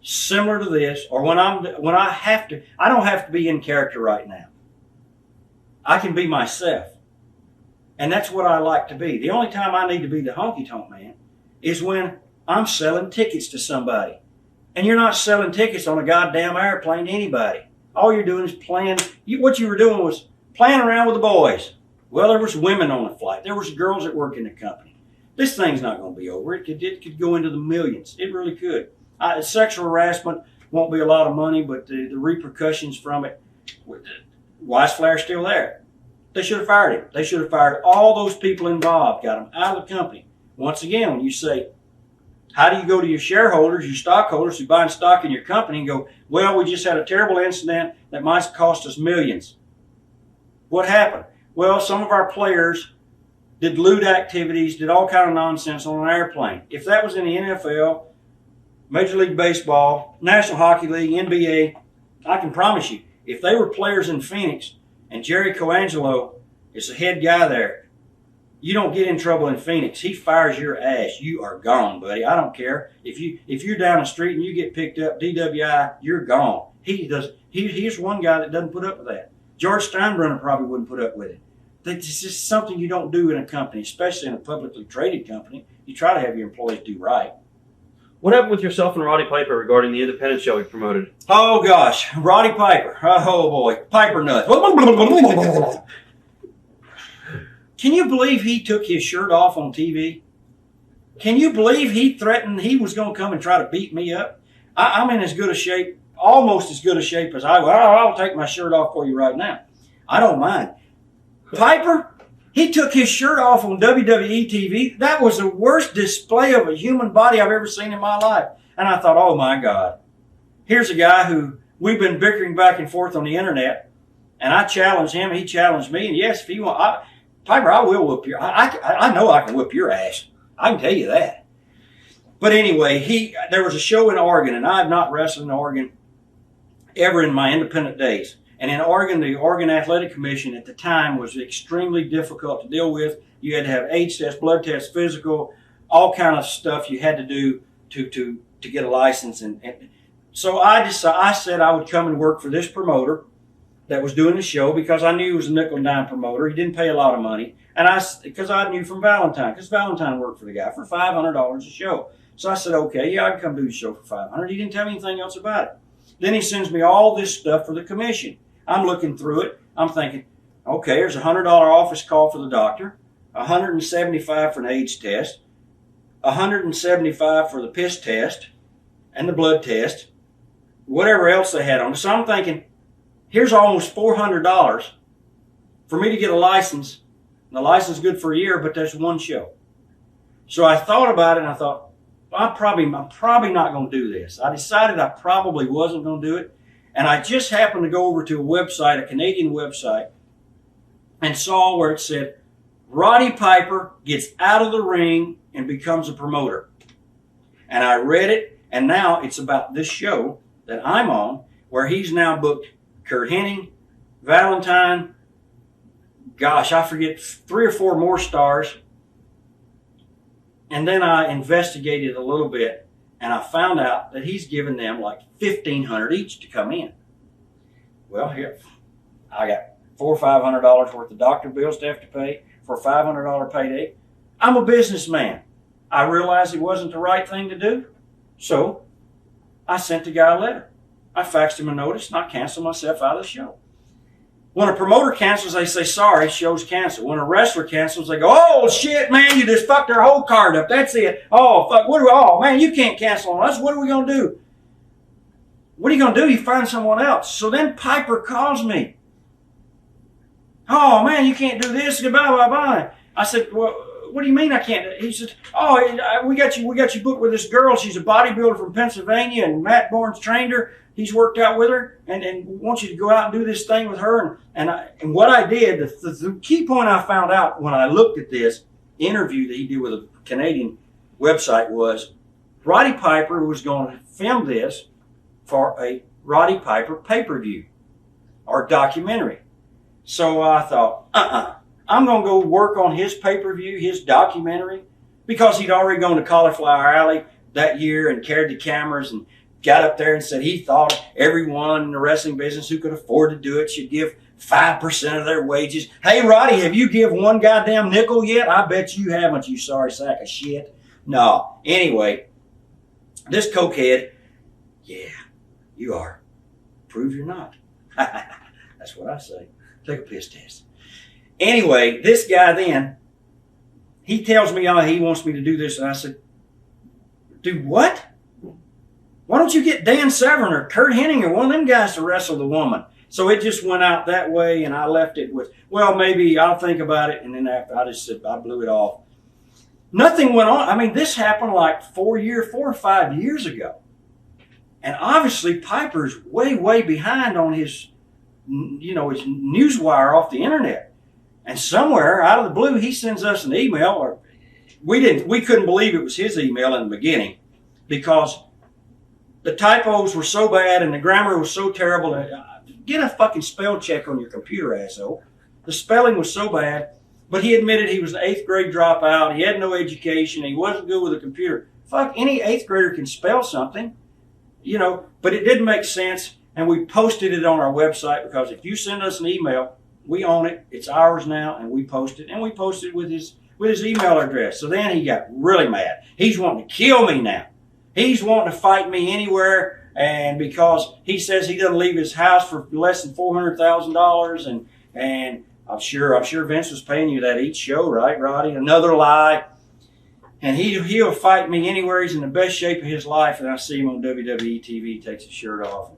similar to this, or when I have to. I don't have to be in character right now. I can be myself. And that's what I like to be. The only time I need to be the Honky Tonk Man is when I'm selling tickets to somebody. And you're not selling tickets on a goddamn airplane to anybody. All you're doing is playing. What you were doing was playing around with the boys. Well, there was women on the flight. There was girls that work in the company. This thing's not going to be over. It could go into the millions. It really could. Sexual harassment won't be a lot of money, but the repercussions from it, why is Flair still there? They should have fired him. They should have fired all those people involved, got them out of the company. Once again, when you say, how do you go to your shareholders, your stockholders who buy stock in your company and go, well, we just had a terrible incident that might cost us millions. What happened? Well, some of our players did lewd activities, did all kind of nonsense on an airplane. If that was in the NFL, Major League Baseball, National Hockey League, NBA, I can promise you, if they were players in Phoenix and Jerry Colangelo is the head guy there, you don't get in trouble in Phoenix. He fires your ass. You are gone, buddy. I don't care. If you're down the street and you get picked up, DWI, you're gone. He's one guy that doesn't put up with that. George Steinbrenner probably wouldn't put up with it. It's just something you don't do in a company, especially in a publicly traded company. You try to have your employees do right. What happened with yourself and Roddy Piper regarding the independent show you promoted? Oh, gosh. Roddy Piper. Oh, boy. Piper nut. Can you believe he took his shirt off on TV? Can you believe he threatened he was going to come and try to beat me up? I'm in as good a shape, almost as good a shape as I will. I'll take my shirt off for you right now. I don't mind. Piper, he took his shirt off on WWE TV. That was the worst display of a human body I've ever seen in my life. And I thought, oh, my God. Here's a guy who we've been bickering back and forth on the internet, and I challenged him, he challenged me, and yes, if you want, Piper, I will whoop your, I know I can whoop your ass. I can tell you that. But anyway, there was a show in Oregon, and I have not wrestled in Oregon ever in my independent days. And in Oregon, the Oregon Athletic Commission at the time was extremely difficult to deal with. You had to have age test, blood test, physical, all kind of stuff you had to do to get a license. And so I said I would come and work for this promoter that was doing the show because I knew he was a nickel and dime promoter. He didn't pay a lot of money. And because I knew from Valentine, because Valentine worked for the guy for $500 a show. So I said, okay, yeah, I can come do the show for $500. He didn't tell me anything else about it. Then he sends me all this stuff for the commission. I'm looking through it. I'm thinking, okay, there's a $100 office call for the doctor, $175 for an age test, $175 for the piss test and the blood test, whatever else they had on it. So I'm thinking, here's almost $400 for me to get a license. The license is good for a year, but there's one show. So I thought about it, and I thought, I'm probably not going to do this. I decided I probably wasn't going to do it. And I just happened to go over to a website, a Canadian website, and saw where it said, Roddy Piper gets out of the ring and becomes a promoter. And I read it, and now it's about this show that I'm on, where he's now booked Kurt Hennig, Valentine, gosh, I forget, 3 or 4 more stars. And then I investigated a little bit, and I found out that he's given them like $1,500 each to come in. Well, here, I got $400 or $500 worth of doctor bills to have to pay for a $500 payday. I'm a businessman. I realized it wasn't the right thing to do, so I sent the guy a letter. I faxed him a notice, and I canceled myself out of the show. When a promoter cancels, they say, sorry, show's canceled. When a wrestler cancels, they go, oh, shit, man, you just fucked our whole card up. That's it. Oh, fuck, oh, man, you can't cancel on us. What are we going to do? What are you going to do? You find someone else. So then Piper calls me. Oh, man, you can't do this. Blah, blah, blah. I said, well, what do you mean I can't? He said, oh, we got you booked with this girl. She's a bodybuilder from Pennsylvania, and Matt Barnes trained her. He's worked out with her, and wants you to go out and do this thing with her. And what I did, the key point I found out when I looked at this interview that he did with a Canadian website was Roddy Piper was going to film this for a Roddy Piper pay-per-view or documentary. So I thought, I'm going to go work on his pay-per-view, his documentary, because he'd already gone to Cauliflower Alley that year and carried the cameras and got up there and said he thought everyone in the wrestling business who could afford to do it should give 5% of their wages. Hey, Roddy, have you give one goddamn nickel yet? I bet you haven't, you sorry sack of shit. No. Anyway, this cokehead, yeah, you are. Prove you're not. That's what I say. Take a piss test. Anyway, this guy then, he tells me he wants me to do this, and I said, do what? Why don't you get Dan Severn or Kurt Hennig or one of them guys to wrestle the woman? So it just went out that way, and I left it with, well, maybe I'll think about it, and then after I just said, I blew it off. Nothing went on. I mean, this happened like 4 or 5 years ago. And obviously Piper's way, way behind on his newswire off the internet. And somewhere out of the blue, he sends us an email, or we couldn't believe it was his email in the beginning, because the typos were so bad and the grammar was so terrible. Get a fucking spell check on your computer, asshole. The spelling was so bad, but he admitted he was an 8th grade dropout. He had no education. He wasn't good with a computer. Fuck, any 8th grader can spell something, but it didn't make sense. And we posted it on our website, because if you send us an email, we own it. It's ours now, and we post it. And we posted it with his email address. So then he got really mad. He's wanting to kill me now. He's wanting to fight me anywhere, and because he says he doesn't leave his house for less than $400,000, and I'm sure Vince was paying you that each show, right, Roddy? Another lie. And he'll fight me anywhere. He's in the best shape of his life, and I see him on WWE TV. He takes his shirt off.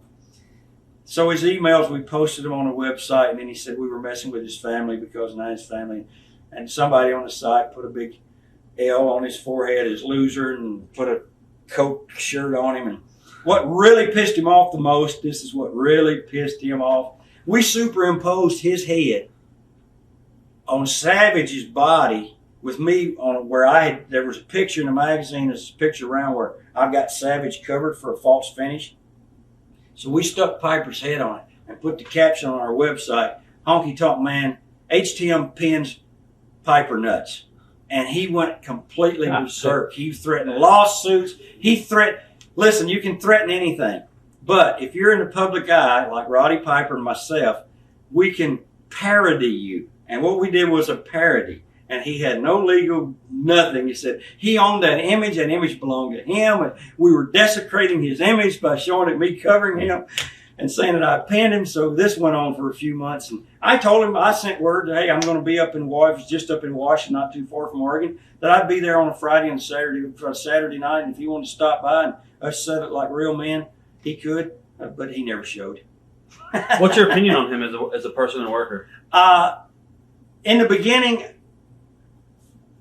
So his emails, we posted them on the website, and then he said we were messing with his family because now his family, and somebody on the site put a big L on his forehead as loser and put a Coke shirt on him. And what really pissed him off the most, this is what really pissed him off, we superimposed his head on Savage's body with me on where there was a picture in the magazine, there's a picture around where I've got Savage covered for a false finish. So we stuck Piper's head on it and put the caption on our website, Honky Tonk Man, HTM pins Piper nuts. And he went completely berserk. He threatened lawsuits. Listen, you can threaten anything. But if you're in the public eye, like Roddy Piper and myself, we can parody you. And what we did was a parody. And he had no legal nothing. He said he owned that image belonged to him. And we were desecrating his image by showing it me covering him and saying that I pinned him. So this went on for a few months. And I told him, I sent word, hey, I'm going to be up in Washington, not too far from Oregon, that I'd be there on a Friday and Saturday night. And if he wanted to stop by and us set it like real men, he could, but he never showed. What's your opinion on him as a person and worker? In the beginning,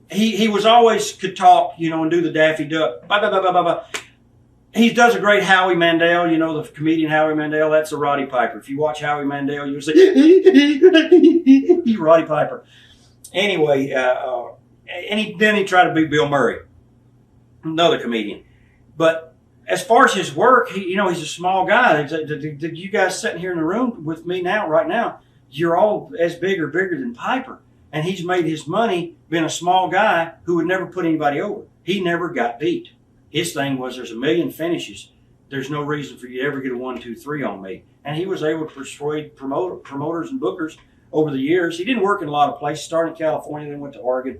he was always could talk, and do the Daffy Duck. Blah, blah, blah, blah, blah, blah. He does a great Howie Mandel, the comedian Howie Mandel. That's a Roddy Piper. If you watch Howie Mandel, you'll say, he's Roddy Piper. Anyway, then he tried to be Bill Murray, another comedian. But as far as his work, he's a small guy. You guys sitting here in the room with me now, right now, you're all as big or bigger than Piper. And he's made his money being a small guy who would never put anybody over. He never got beat. His thing was, there's a million finishes. There's no reason for you to ever get a 1, 2, 3 on me. And he was able to persuade promoters and bookers over the years. He didn't work in a lot of places. Started in California, then went to Oregon.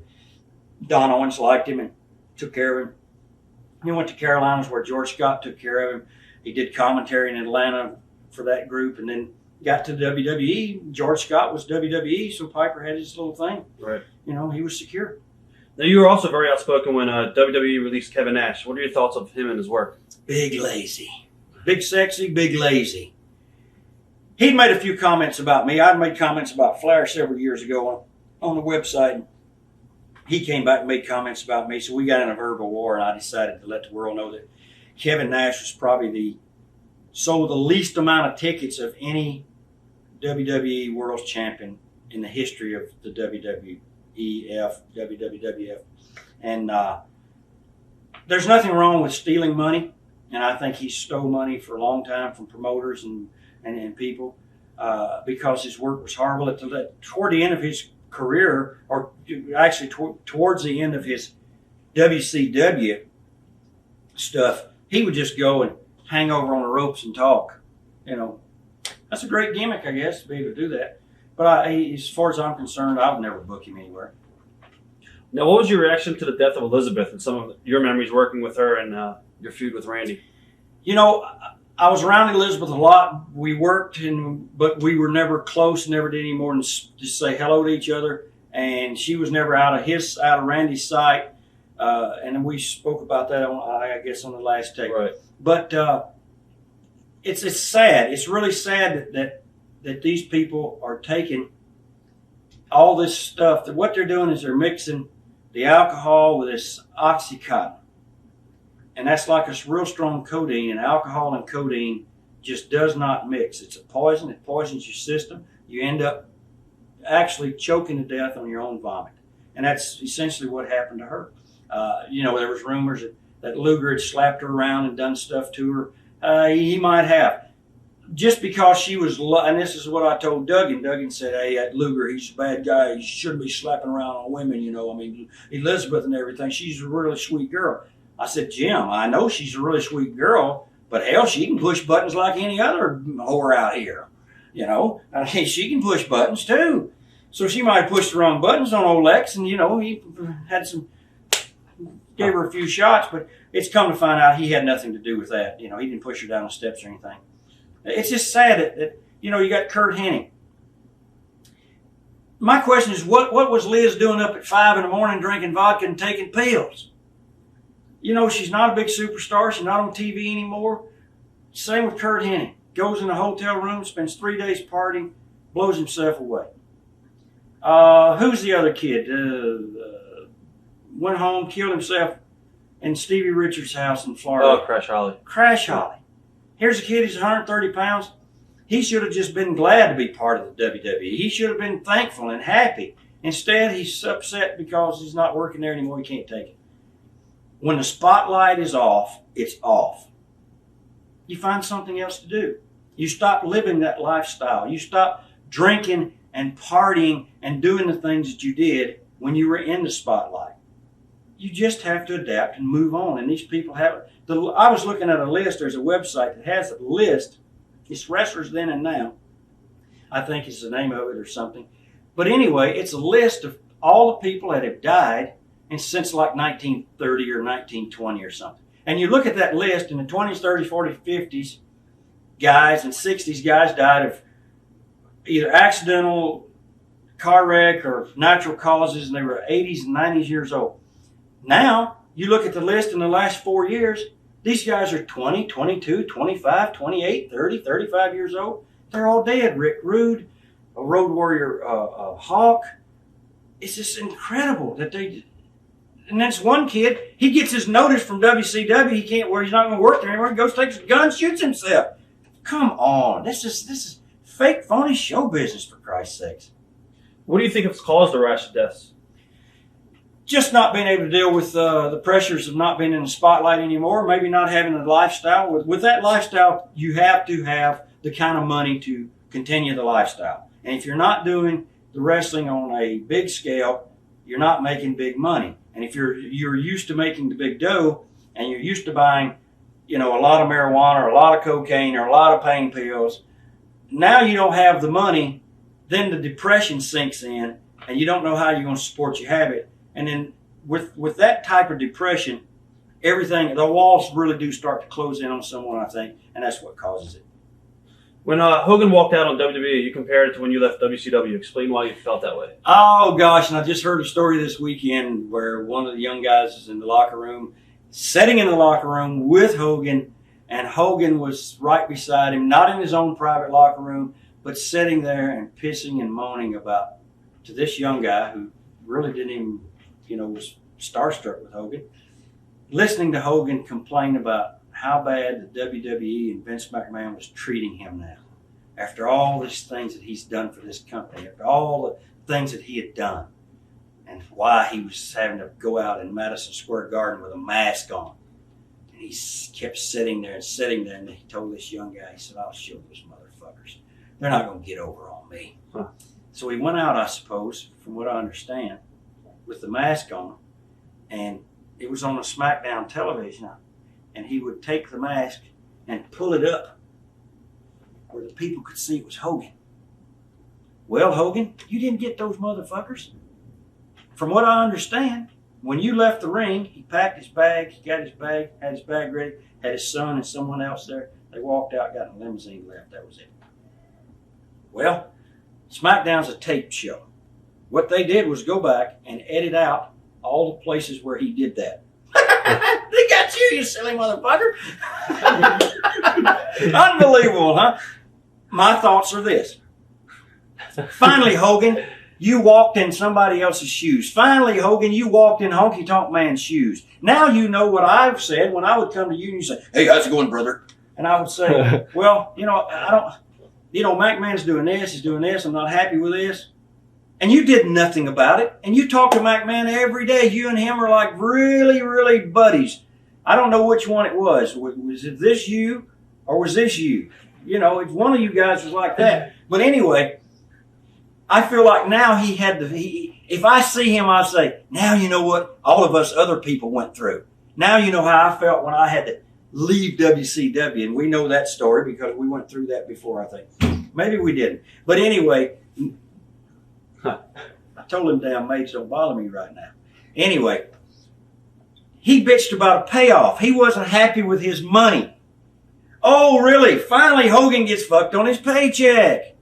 Don Owens liked him and took care of him. He went to Carolinas where George Scott took care of him. He did commentary in Atlanta for that group, and then got to WWE. George Scott was WWE, so Piper had his little thing. Right. He was secure. Now, you were also very outspoken when WWE released Kevin Nash. What are your thoughts of him and his work? Big lazy. Big sexy, big lazy. He'd made a few comments about me. I'd made comments about Flair several years ago on the website. He came back and made comments about me, so we got in a verbal war, and I decided to let the world know that Kevin Nash was probably sold the least amount of tickets of any WWE World Champion in the history of the WWF. And there's nothing wrong with stealing money, and I think he stole money for a long time from promoters and people because his work was horrible. Toward the end of his career, or actually towards the end of his WCW stuff, he would just go and hang over on the ropes and talk. That's a great gimmick, I guess, to be able to do that. But as far as I'm concerned, I would never book him anywhere. Now, what was your reaction to the death of Elizabeth and some of your memories working with her and your feud with Randy? I was around Elizabeth a lot. We worked, but we were never close, never did any more than just say hello to each other. And she was never out of Randy's sight. And we spoke about that, I guess, on the last tape. Right. But it's sad. It's really sad that these people are taking all this stuff. That what they're doing is they're mixing the alcohol with this Oxycontin. And that's like a real strong codeine, and alcohol and codeine just does not mix. It's a poison. It poisons your system. You end up actually choking to death on your own vomit. And that's essentially what happened to her. There was rumors that Luger had slapped her around and done stuff to her. He might have. Just because she was, and this is what I told Duggan. Duggan said, "Hey, that Luger, he's a bad guy. He shouldn't be slapping around on women, Elizabeth and everything. She's a really sweet girl." I said, "Jim, I know she's a really sweet girl, but hell, she can push buttons like any other whore out here. She can push buttons too. So she might have pushed the wrong buttons on old Lex, and, he had gave her a few shots, but it's come to find out he had nothing to do with that. He didn't push her down the steps or anything. It's just sad that you got Kurt Hennig. My question is, what was Liz doing up at 5 a.m. drinking vodka and taking pills? She's not a big superstar. She's not on TV anymore. Same with Kurt Hennig. Goes in a hotel room, spends 3 days partying, blows himself away. Who's the other kid? Went home, killed himself in Stevie Richards' house in Florida. Oh, Crash Holly. Crash Holly. Here's a kid, he's 130 pounds. He should have just been glad to be part of the WWE. He should have been thankful and happy. Instead, he's upset because he's not working there anymore. He can't take it. When the spotlight is off, it's off. You find something else to do. You stop living that lifestyle. You stop drinking and partying and doing the things that you did when you were in the spotlight. You just have to adapt and move on. And these people have I was looking at a list. There's a website that has a list. It's Wrestlers Then and Now. I think is the name of it or something. But anyway, it's a list of all the people that have died since like 1930 or 1920 or something. And you look at that list, in the 20s, 30s, 40s, 50s guys and 60s guys died of either accidental car wreck or natural causes, and they were 80s and 90s years old. Now, you look at the list in the last 4 years, these guys are 20, 22, 25, 28, 30, 35 years old. They're all dead. Rick Rude, a Road Warrior Hawk. It's just incredible that they... And that's one kid, he gets his notice from WCW, he's not going to work there anymore, he goes, takes a gun, shoots himself. Come on. This is fake, phony show business, for Christ's sakes. What do you think has caused the rash of deaths? just not being able to deal with the pressures of not being in the spotlight anymore, maybe not having a lifestyle. With that lifestyle, you have to have the kind of money to continue the lifestyle. And if you're not doing the wrestling on a big scale, you're not making big money. And if you're used to making the big dough and you're used to buying, a lot of marijuana or a lot of cocaine or a lot of pain pills, now you don't have the money, then the depression sinks in and you don't know how you're going to support your habit. And then with that type of depression, the walls really do start to close in on someone, I think, and that's what causes it. When Hogan walked out on WWE, you compared it to when you left WCW. Explain why you felt that way. Oh, gosh, and I just heard a story this weekend where one of the young guys is in the locker room, sitting in the locker room with Hogan, and Hogan was right beside him, not in his own private locker room, but sitting there and pissing and moaning to this young guy who really didn't even, was starstruck with Hogan, listening to Hogan complain about how bad the WWE and Vince McMahon was treating him now. After all these things that he's done for this company, after all the things that he had done, and why he was having to go out in Madison Square Garden with a mask on. And he kept sitting there, and he told this young guy, he said, I'll show those motherfuckers. They're not going to get over on me. Huh. So he went out, I suppose, from what I understand, with the mask on, and it was on a SmackDown television, and he would take the mask and pull it up where the people could see it was Hogan. Well, Hogan, you didn't get those motherfuckers. From what I understand, when you left the ring, he packed his bag, he got his bag, had his bag ready, had his son and someone else there. They walked out, got in a limousine, left. That was it. Well, SmackDown's a tape show. What they did was go back and edit out all the places where he did that. They got you silly motherfucker. Unbelievable, huh? My thoughts are this. Finally, Hogan, you walked in somebody else's shoes. Finally, Hogan, you walked in Honky Tonk Man's shoes. Now you know what I've said when I would come to you and you say, hey, how's it going, brother? And I would say, well, McMahon's doing this, he's doing this, I'm not happy with this. And you did nothing about it. And you talk to McMahon every day. You and him are like really, really buddies. I don't know which one it was. Was it this you or was this you? If one of you guys was like that. But anyway, I feel like now if I see him, I say, now you know what all of us other people went through. Now you know how I felt when I had to leave WCW. And we know that story because we went through that before, I think. Maybe we didn't. But anyway, I told him damn maids don't bother me right now. Anyway, he bitched about a payoff. He wasn't happy with his money. Oh, really? Finally, Hogan gets fucked on his paycheck.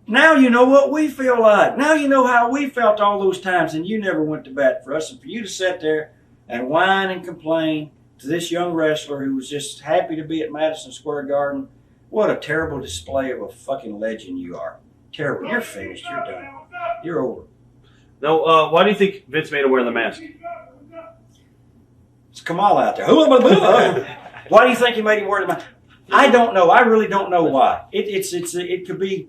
Now you know what we feel like. Now you know how we felt all those times, and you never went to bat for us. And for you to sit there and whine and complain to this young wrestler who was just happy to be at Madison Square Garden, what a terrible display of a fucking legend you are. Terrible. You're finished. You're done. You're over. Now, why do you think Vince made him wear the mask? It's Kamal out there. Why do you think he made him wear the mask? I don't know. I really don't know why. It could be.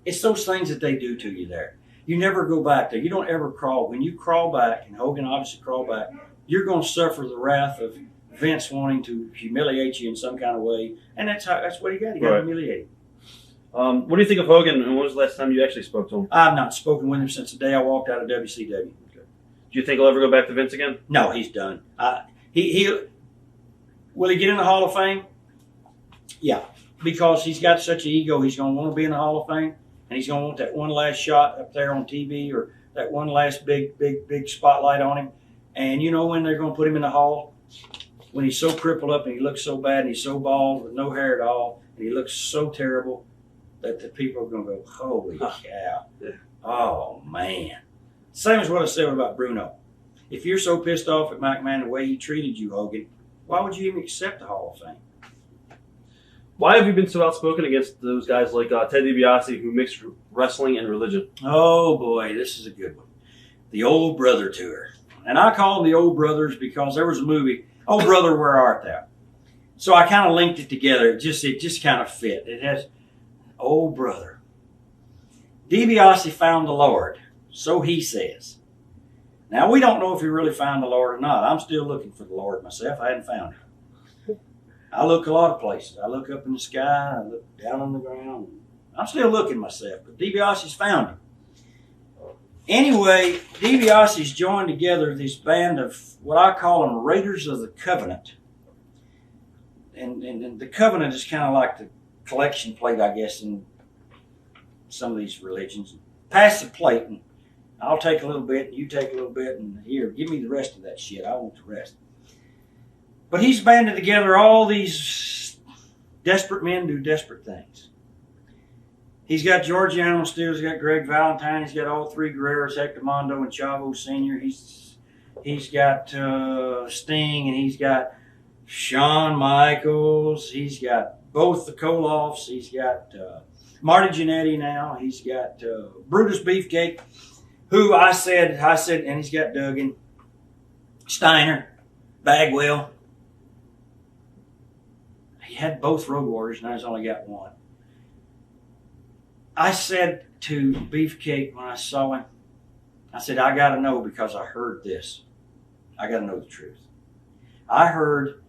It's those things that they do to you there. You never go back there. You don't ever crawl. When you crawl back, and Hogan obviously crawled back, you're going to suffer the wrath of Vince wanting to humiliate you in some kind of way, and that's what he got. He got humiliated. What do you think of Hogan, and when was the last time you actually spoke to him? I've not spoken with him since the day I walked out of WCW. Okay. Do you think he'll ever go back to Vince again? No, he's done. Will he get in the Hall of Fame? Yeah, because he's got such an ego. He's going to want to be in the Hall of Fame, and he's going to want that one last shot up there on TV or that one last big spotlight on him. And you know when they're going to put him in the Hall? When he's so crippled up and he looks so bad and he's so bald with no hair at all and he looks so terrible that the people are going to go, holy cow. Yeah. Oh, man. Same as what I said about Bruno. If you're so pissed off at McMahon the way he treated you, Hogan, why would you even accept the Hall of Fame? Why have you been so outspoken against those guys like Ted DiBiase who mixed wrestling and religion? Oh, boy, this is a good one. The Old Brother Tour. And I call them the Old Brothers because there was a movie, Oh Brother, Where Art Thou? So I kind of linked it together. It just kind of fit. It has, Oh Brother. DiBiase found the Lord. So he says. Now, we don't know if he really found the Lord or not. I'm still looking for the Lord myself. I hadn't found him. I look a lot of places. I look up in the sky. I look down on the ground. I'm still looking myself. But DiBiase's found him. Anyway, DiBiase's joined together this band of what I call them Raiders of the Covenant. And the Covenant is kind of like the collection plate, I guess, in some of these religions. Pass the plate, and I'll take a little bit, and you take a little bit, and here, give me the rest of that shit. I want the rest. But he's banded together all these desperate men do desperate things. He's got George Animal Steel, he's got Greg Valentine, he's got all three Guerreros, Hector Mondo and Chavo Sr. He's got Sting, and he's got Shawn Michaels, he's got both the Koloffs, he's got Marty Jannetty now, he's got Brutus Beefcake, who I said, and he's got Duggan, Steiner, Bagwell. He had both Road Warriors, and he's only got one. I said to Beefcake when I saw him, I said, I got to know because I heard this. I got to know the truth. I heard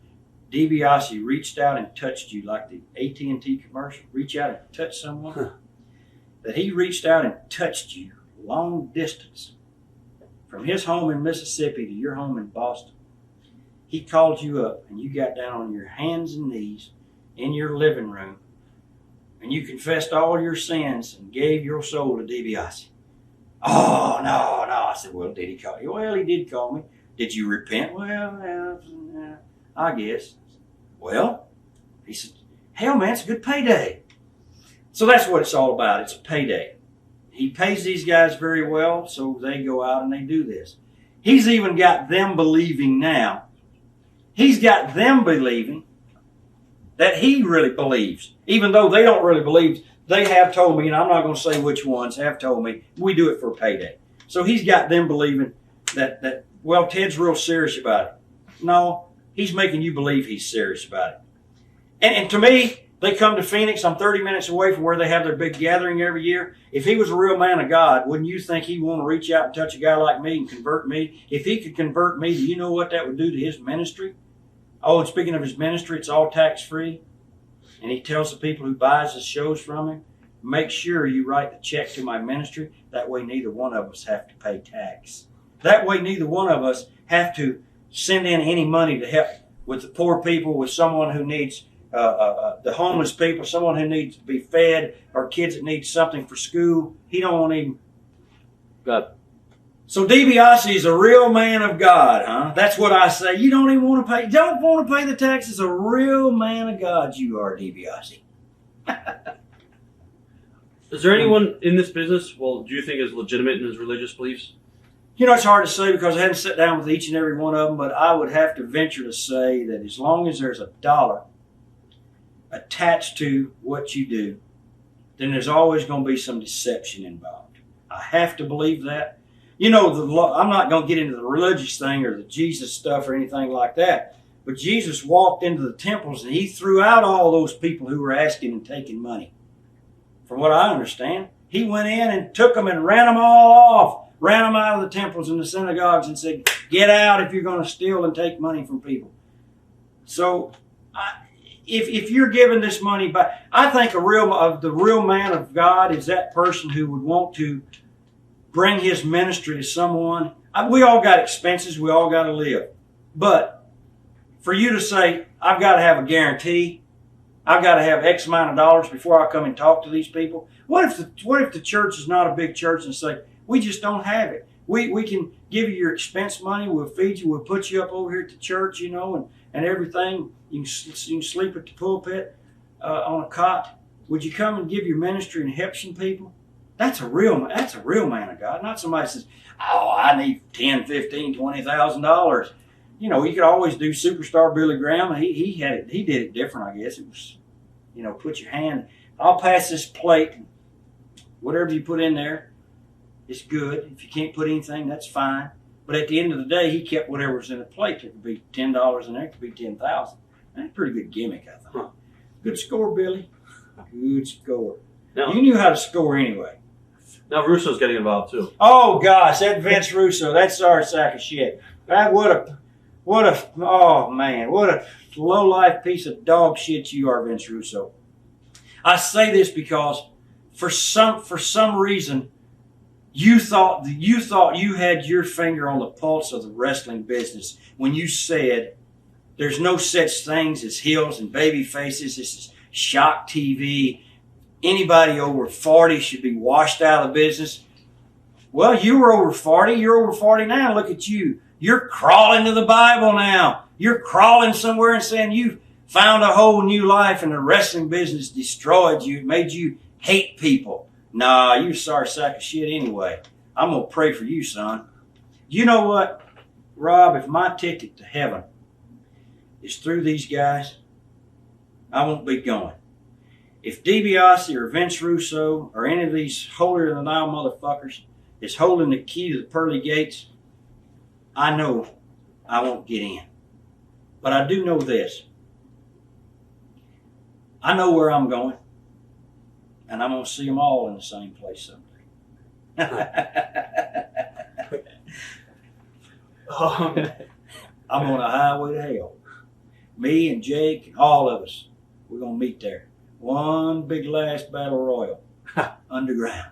DiBiase reached out and touched you like the AT&T commercial. Reach out and touch someone. That he reached out and touched you long distance from his home in Mississippi to your home in Boston. He called you up and you got down on your hands and knees in your living room and you confessed all your sins and gave your soul to DiBiase. Oh, no. I said, well, did he call you? Well, he did call me. Did you repent? Well, I guess. Well, he said, hell, man, it's a good payday. So that's what it's all about. It's a payday. He pays these guys very well, so they go out and they do this. He's even got them believing now. He's got them believing that he really believes, even though they don't really believe. They have told me, and I'm not going to say which ones, have told me, we do it for a payday. So he's got them believing that well, Ted's real serious about it. No, he's making you believe he's serious about it. And to me, they come to Phoenix. I'm 30 minutes away from where they have their big gathering every year. If he was a real man of God, wouldn't you think he'd want to reach out and touch a guy like me and convert me? If he could convert me, do you know what that would do to his ministry? Oh, and speaking of his ministry, it's all tax-free. And he tells the people who buys his shows from him, make sure you write the check to my ministry. That way neither one of us have to pay tax. That way neither one of us have to send in any money to help with the poor people, with someone who needs the homeless people, someone who needs to be fed, or kids that need something for school. He don't want even. God. So DiBiase is a real man of God, huh? That's what I say. You don't even want to pay. Don't want to pay the taxes. A real man of God, you are, DiBiase. Is there anyone in this business, do you think is legitimate in his religious beliefs? You know, it's hard to say because I haven't sat down with each and every one of them, but I would have to venture to say that as long as there's a dollar attached to what you do, then there's always going to be some deception involved. I have to believe that. You know, I'm not going to get into the religious thing or the Jesus stuff or anything like that, but Jesus walked into the temples and he threw out all those people who were asking and taking money. From what I understand, he went in and took them and ran them all off, ran them out of the temples and the synagogues and said, get out if you're going to steal and take money from people. So if you're giving this money back, I think the real man of God is that person who would want to bring his ministry to someone. We all got expenses. We all got to live. But for you to say, I've got to have a guarantee, I've got to have X amount of dollars before I come and talk to these people. What if the church is not a big church and say, we just don't have it. We can give you your expense money. We'll feed you. We'll put you up over here at the church, you know, and everything. You can sleep at the pulpit on a cot. Would you come and give your ministry and help some people? That's a real man of God. Not somebody says, oh, I need $10,000, $15,000, $20,000. You know, you could always do Superstar Billy Graham. He did it different, I guess. It was, you know, put your hand. I'll pass this plate. Whatever you put in there is good. If you can't put anything, that's fine. But at the end of the day, he kept whatever was in the plate. It could be $10 in there. It could be $10,000. That's a pretty good gimmick, I think. Good score, Billy. Good score. No. You knew how to score anyway. Now Russo's getting involved too. Oh gosh, that Vince Russo, that sorry sack of shit. That what a oh man, what a low life piece of dog shit you are, Vince Russo. I say this because for some reason you thought you had your finger on the pulse of the wrestling business when you said there's no such things as heels and baby faces. This is shock TV. Anybody over 40 should be washed out of the business. Well, you were over 40. You're over 40 now. Look at you. You're crawling to the Bible now. You're crawling somewhere and saying you found a whole new life and the wrestling business destroyed you. It made you hate people. Nah, you sorry sack of shit anyway. I'm going to pray for you, son. You know what, Rob? If my ticket to heaven is through these guys, I won't be going. If DiBiase or Vince Russo or any of these holier-than-thou motherfuckers is holding the key to the pearly gates, I know I won't get in. But I do know this. I know where I'm going, and I'm going to see them all in the same place someday. I'm on a highway to hell. Me and Jake and all of us, we're going to meet there. One big last battle royal. Underground.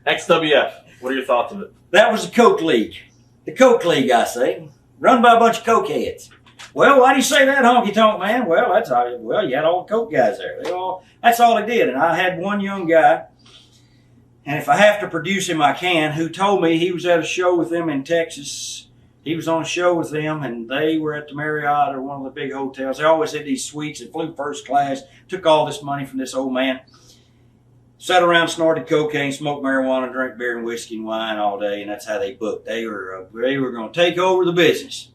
XWF, what are your thoughts of it? That was the Coke League. The Coke League, I say. Run by a bunch of coke heads. Well, why do you say that, Honky Tonk Man? Well, you had all the coke guys there. That's all they did. And I had one young guy, and if I have to produce him, I can, who told me he was at a show with them in Texas. He was on a show with them, and they were at the Marriott or one of the big hotels. They always had these suites and flew first class, took all this money from this old man, sat around, snorted cocaine, smoked marijuana, drank beer and whiskey and wine all day, and that's how they booked. They were going to take over the business.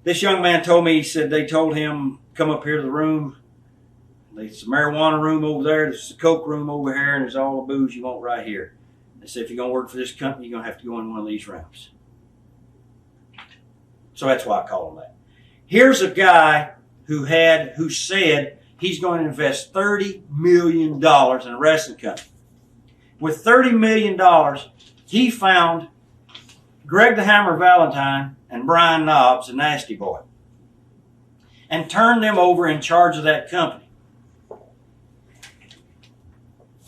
This young man told me, he said they told him, come up here to the room. There's a marijuana room over there, there's a coke room over here, and there's all the booze you want right here. They said, if you're going to work for this company, you're going to have to go in one of these rooms. So that's why I call him that. Here's a guy who said he's going to invest $30 million in a wrestling company. With $30 million, he found Greg the Hammer Valentine and Brian Knobs, the Nasty Boy, and turned them over in charge of that company.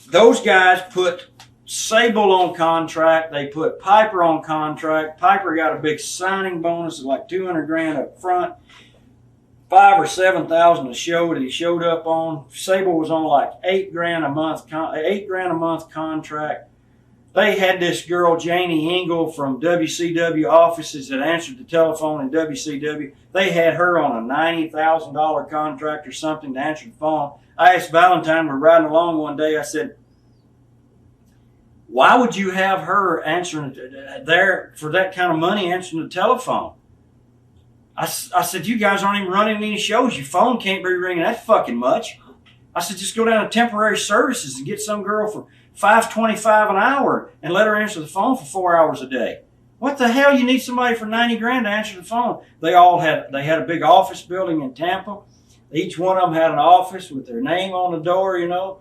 Those guys put Sable on contract. They put Piper on contract. Piper got a big signing bonus of like $200,000 up front, $5,000 or $7,000 a show that he showed up on. Sable was on like $8,000 a month contract. They had this girl Janie Engel from WCW offices that answered the telephone in WCW. They had her on a $90,000 contract or something to answer the phone. I asked Valentine, we're riding along one day, I said, why would you have her answering there for that kind of money answering the telephone? I said, you guys aren't even running any shows. Your phone can't be ringing that fucking much. I said, just go down to temporary services and get some girl for $5.25 an hour and let her answer the phone for 4 hours a day. What the hell? You need somebody for $90,000 to answer the phone. They had a big office building in Tampa. Each one of them had an office with their name on the door, you know.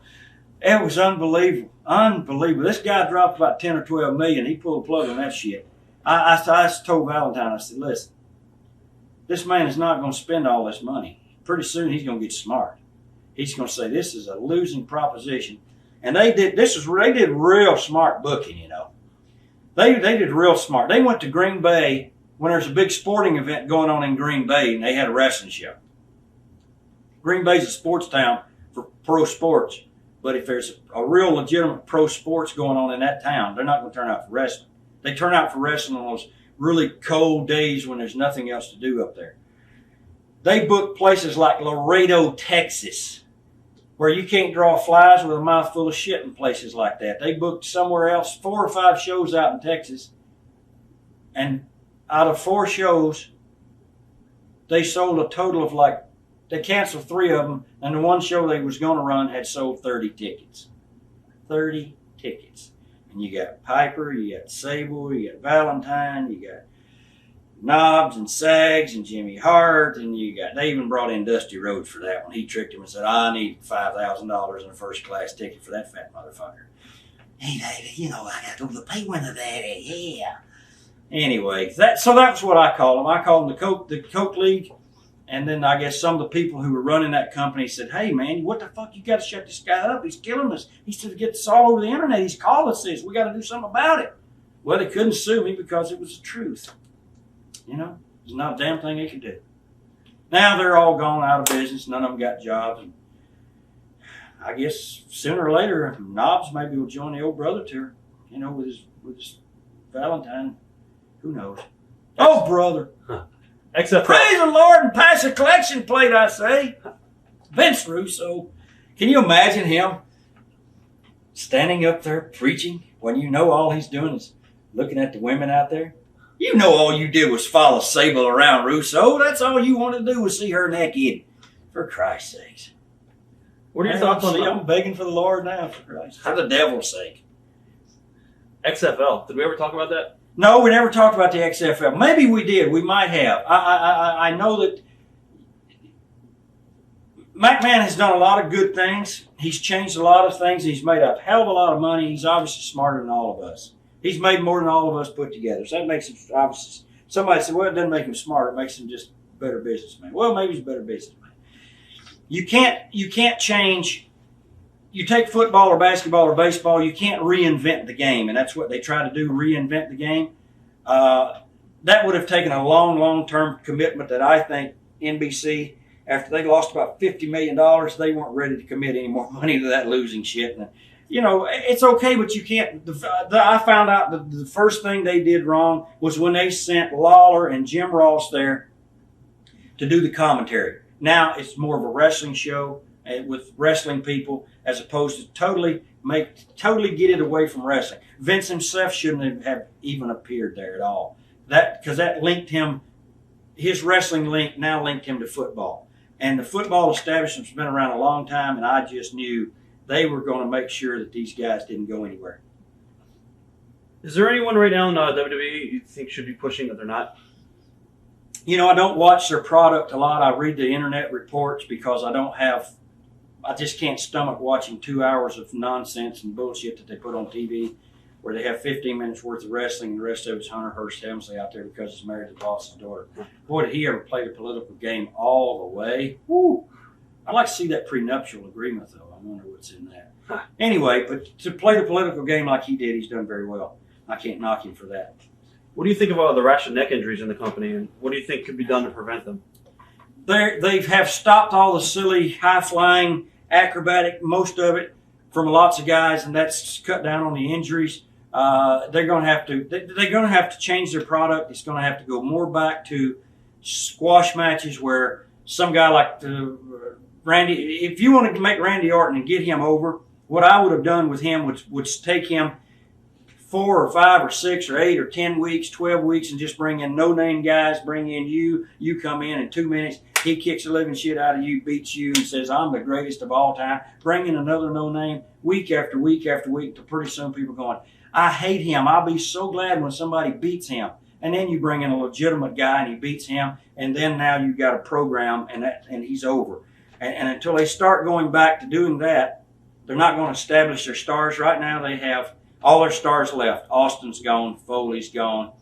It was unbelievable. Unbelievable. This guy dropped about 10 or 12 million. He pulled the plug on that shit. I told Valentine, I said, listen, this man is not going to spend all this money. Pretty soon he's going to get smart. He's going to say, this is a losing proposition. And they did real smart booking, you know. They did real smart. They went to Green Bay when there's a big sporting event going on in Green Bay, and they had a wrestling show. Green Bay's a sports town for pro sports. But if there's a real legitimate pro sports going on in that town, they're not going to turn out for wrestling. They turn out for wrestling on those really cold days when there's nothing else to do up there. They book places like Laredo, Texas, where you can't draw flies with a mouthful of shit in places like that. They booked somewhere else 4 or 5 shows out in Texas. And out of 4 shows, they sold a total of they canceled 3 of them, and the one show they was going to run had sold 30 tickets. 30 tickets. And you got Piper, you got Sable, you got Valentine, you got Knobs and Sags and Jimmy Hart, and they even brought in Dusty Rhodes for that one. He tricked him and said, "I need $5,000 in a first class ticket for that fat motherfucker." Hey, Daddy, I got to go to the pay window, Daddy. Yeah. Anyway, that was what I call them. I call them the Coke League. And then I guess some of the people who were running that company said, "Hey, man, what the fuck? You got to shut this guy up. He's killing us. He said, get this all over the internet. He's calling us this. We got to do something about it." Well, they couldn't sue me because it was the truth. There's not a damn thing they could do. Now they're all gone out of business. None of them got jobs. And I guess sooner or later, Knobs maybe will join the old brother tour, with his Valentine. Who knows? Oh, brother. Huh. XFL. Praise the Lord and pass a collection plate, I say. Vince Russo. Can you imagine him standing up there preaching when all he's doing is looking at the women out there? All you did was follow Sable around, Russo. That's all you wanted to do was see her naked. For Christ's sakes. What are your thoughts on I'm begging for the Lord now, for Christ. For the devil's sake. XFL? Did we ever talk about that? No, we never talked about the XFL. Maybe we did. We might have. I know that McMahon has done a lot of good things. He's changed a lot of things. He's made a hell of a lot of money. He's obviously smarter than all of us. He's made more than all of us put together. So that makes him obviously. Somebody said, "Well, it doesn't make him smarter. It makes him just a better businessman." Well, maybe he's a better businessman. You can't change. You take football or basketball or baseball, you can't reinvent the game, and that's what they try to do, reinvent the game. That would have taken a long-term commitment that I think NBC, after they lost about $50 million, they weren't ready to commit any more money to that losing shit. And, it's okay, but you can't. I found out that the first thing they did wrong was when they sent Lawler and Jim Ross there to do the commentary. Now it's more of a wrestling show with wrestling people as opposed to totally get it away from wrestling. Vince himself shouldn't have even appeared there at all. Because that linked him, his wrestling link now linked him to football. And the football establishment's been around a long time, and I just knew they were going to make sure that these guys didn't go anywhere. Is there anyone right now in WWE you think should be pushing that they're not? I don't watch their product a lot. I read the internet reports because I just can't stomach watching 2 hours of nonsense and bullshit that they put on TV where they have 15 minutes worth of wrestling and the rest of it's Hunter Hearst Helmsley out there because he's married to the boss's daughter. Boy, did he ever play the political game all the way. Woo! I'd like to see that prenuptial agreement, though. I wonder what's in that. Anyway, but to play the political game like he did, he's done very well. I can't knock him for that. What do you think of all the rash of neck injuries in the company, and what do you think could be done to prevent them? They have stopped all the silly, high-flying, acrobatic, most of it, from lots of guys, and that's cut down on the injuries. They're going to have to change their product. It's going to have to go more back to squash matches where some guy like Randy, if you wanted to make Randy Orton and get him over, what I would have done with him would take him 4 or 5 or 6 or 8 or 10 weeks, 12 weeks, and just bring in no-name guys, bring in you come in 2 minutes, he kicks the living shit out of you, beats you, and says, "I'm the greatest of all time." Bring in another no-name week after week after week, until pretty soon people going, "I hate him. I'll be so glad when somebody beats him." And then you bring in a legitimate guy and he beats him, and then now you've got a program and he's over. And until they start going back to doing that, they're not going to establish their stars. Right now they have all their stars left. Austin's gone. Foley's gone.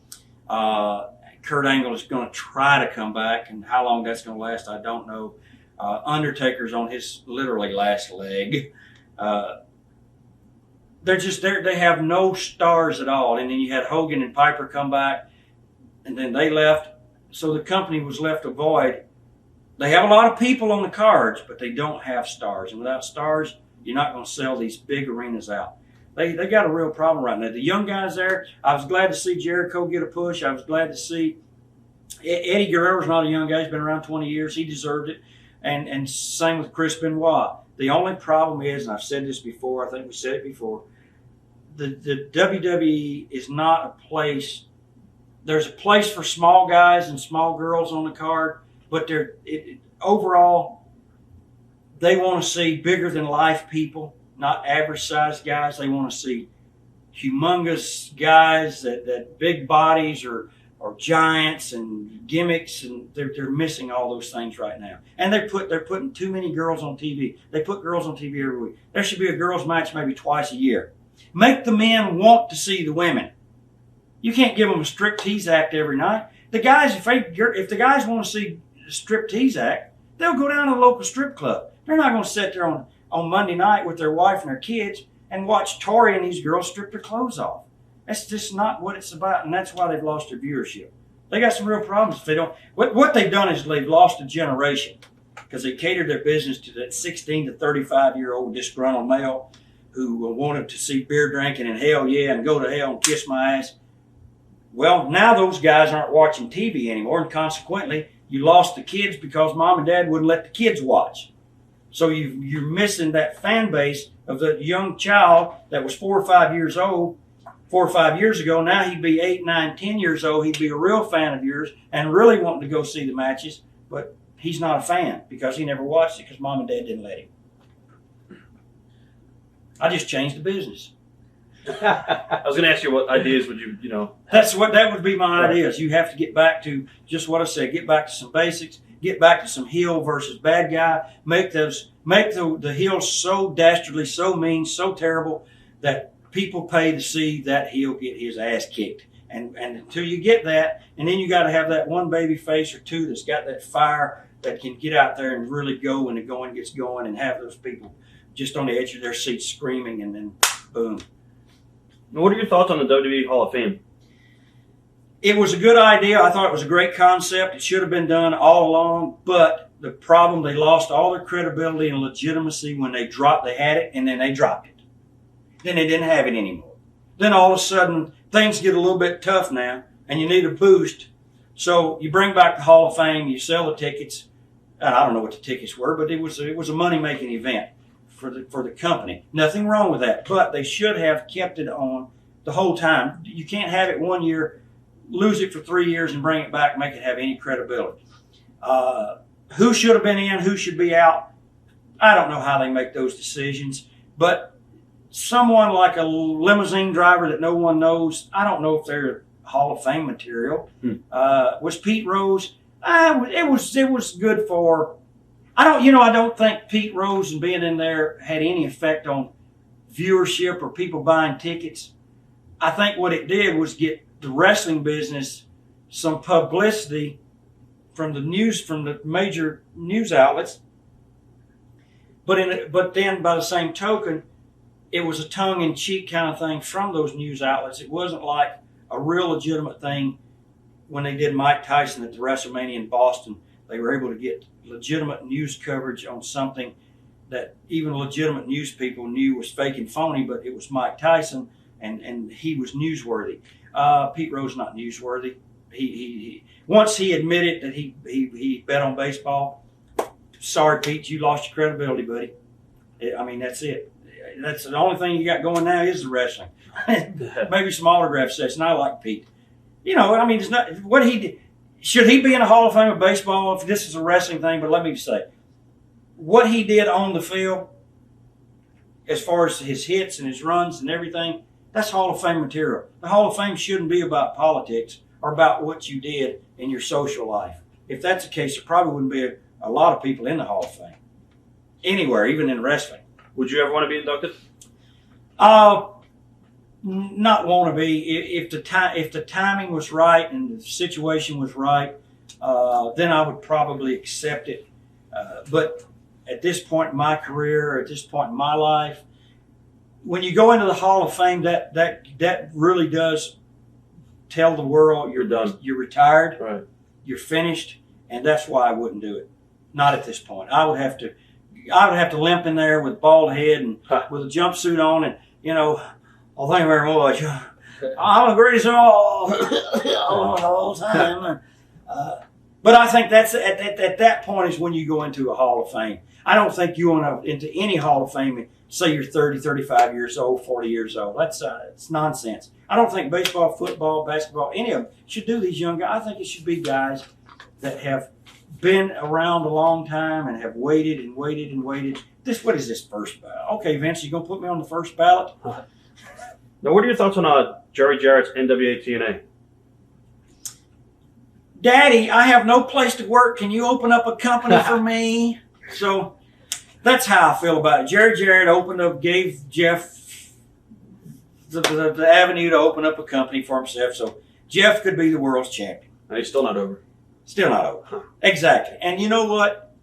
Kurt Angle is going to try to come back, and how long that's going to last, I don't know. Undertaker's on his literally last leg. They have no stars at all. And then you had Hogan and Piper come back, and then they left. So the company was left a void. They have a lot of people on the cards, but they don't have stars. And without stars, you're not going to sell these big arenas out. They got a real problem right now. The young guys there, I was glad to see Jericho get a push. I was glad to see Eddie Guerrero's not a young guy. He's been around 20 years. He deserved it. And same with Chris Benoit. The only problem is, and I've said this before, I think we said it before, the WWE is not a place. There's a place for small guys and small girls on the card, but overall, they want to see bigger than life people, not average sized guys. They want to see humongous guys that big bodies or giants and gimmicks, and they're missing all those things right now. And they're putting too many girls on TV. They put girls on TV every week. There should be a girls' match maybe twice a year. Make the men want to see the women. You can't give them a striptease act every night. The guys, if the guys want to see a striptease act, they'll go down to the local strip club. They're not going to sit there on Monday night with their wife and their kids and watch Tori and these girls strip their clothes off. That's just not what it's about, and that's why they've lost their viewership. They got some real problems if they don't. What they've done is they've lost a generation because they catered their business to that 16 to 35-year-old disgruntled male who wanted to see beer drinking and hell yeah and go to hell and kiss my ass. Well, now those guys aren't watching TV anymore, and consequently, you lost the kids because mom and dad wouldn't let the kids watch. So you're missing that fan base of the young child that was 4 or 5 years old 4 or 5 years ago. Now he'd be 8, 9, 10 years old. He'd be a real fan of yours and really wanting to go see the matches, but he's not a fan because he never watched it because mom and dad didn't let him. I just changed the business. I was going to ask you what ideas would you know. That would be my ideas. You have to get back to just what I said. Get back to some basics. Get back to some heel versus bad guy. Make the heels so dastardly, so mean, so terrible that people pay to see that heel get his ass kicked. And until you get that, and then you got to have that one baby face or two that's got that fire that can get out there and really go when the going gets going, and have those people just on the edge of their seats screaming, and then boom. What are your thoughts on the WWE Hall of Fame? It was a good idea. I thought it was a great concept. It should have been done all along, but the problem, they lost all their credibility and legitimacy when they had it, and then they dropped it. Then they didn't have it anymore. Then all of a sudden, things get a little bit tough now, and you need a boost. So you bring back the Hall of Fame, you sell the tickets. I don't know what the tickets were, but it was a money-making event for the company. Nothing wrong with that, but they should have kept it on the whole time. You can't have it 1 year, lose it for 3 years, and bring it back and make it have any credibility. Who should have been in, who should be out, I don't know how they make those decisions, but someone like a limousine driver that no one knows, I don't know if they're Hall of Fame material. Was Pete Rose? It was good for. I don't think Pete Rose and being in there had any effect on viewership or people buying tickets. I think what it did was get the wrestling business some publicity from the news, from the major news outlets. But then by the same token, it was a tongue-in-cheek kind of thing from those news outlets. It wasn't like a real legitimate thing when they did Mike Tyson at the WrestleMania in Boston. They were able to get legitimate news coverage on something that even legitimate news people knew was fake and phony, but it was Mike Tyson, and he was newsworthy. Pete Rose not newsworthy. He once he admitted that he bet on baseball. Sorry, Pete, you lost your credibility, buddy. I mean, that's it. That's the only thing you got going now is the wrestling. Maybe some autograph session. I like Pete. I mean, it's not what he did. Should he be in the Hall of Fame of baseball if this is a wrestling thing? But let me say, what he did on the field, as far as his hits and his runs and everything, that's Hall of Fame material. The Hall of Fame shouldn't be about politics or about what you did in your social life. If that's the case, there probably wouldn't be a lot of people in the Hall of Fame. Anywhere, even in wrestling. Would you ever want to be inducted? Not want to be. If the timing was right and the situation was right, then I would probably accept it. But at this point in my career, at this point in my life, when you go into the Hall of Fame, that really does tell the world you're done. You're retired. Right. You're finished, and that's why I wouldn't do it. Not at this point. I would have to limp in there with bald head and with a jumpsuit on, and oh, thank you very much. I'm the greatest of all time. But I think that's at that point is when you go into a Hall of Fame. I don't think you want to into any Hall of Fame and say you're 30, 35 years old, 40 years old. That's it's nonsense. I don't think baseball, football, basketball, any of them should do these young guys. I think it should be guys that have been around a long time and have waited and waited and waited. What is this first ballot? Okay, Vince, you gonna put me on the first ballot? Now, what are your thoughts on Jerry Jarrett's NWA TNA? Daddy, I have no place to work. Can you open up a company for me? So that's how I feel about it. Jerry Jarrett gave Jeff the avenue to open up a company for himself so Jeff could be the world's champion. And he's still not over. Still not over. Huh. Exactly. And you know what?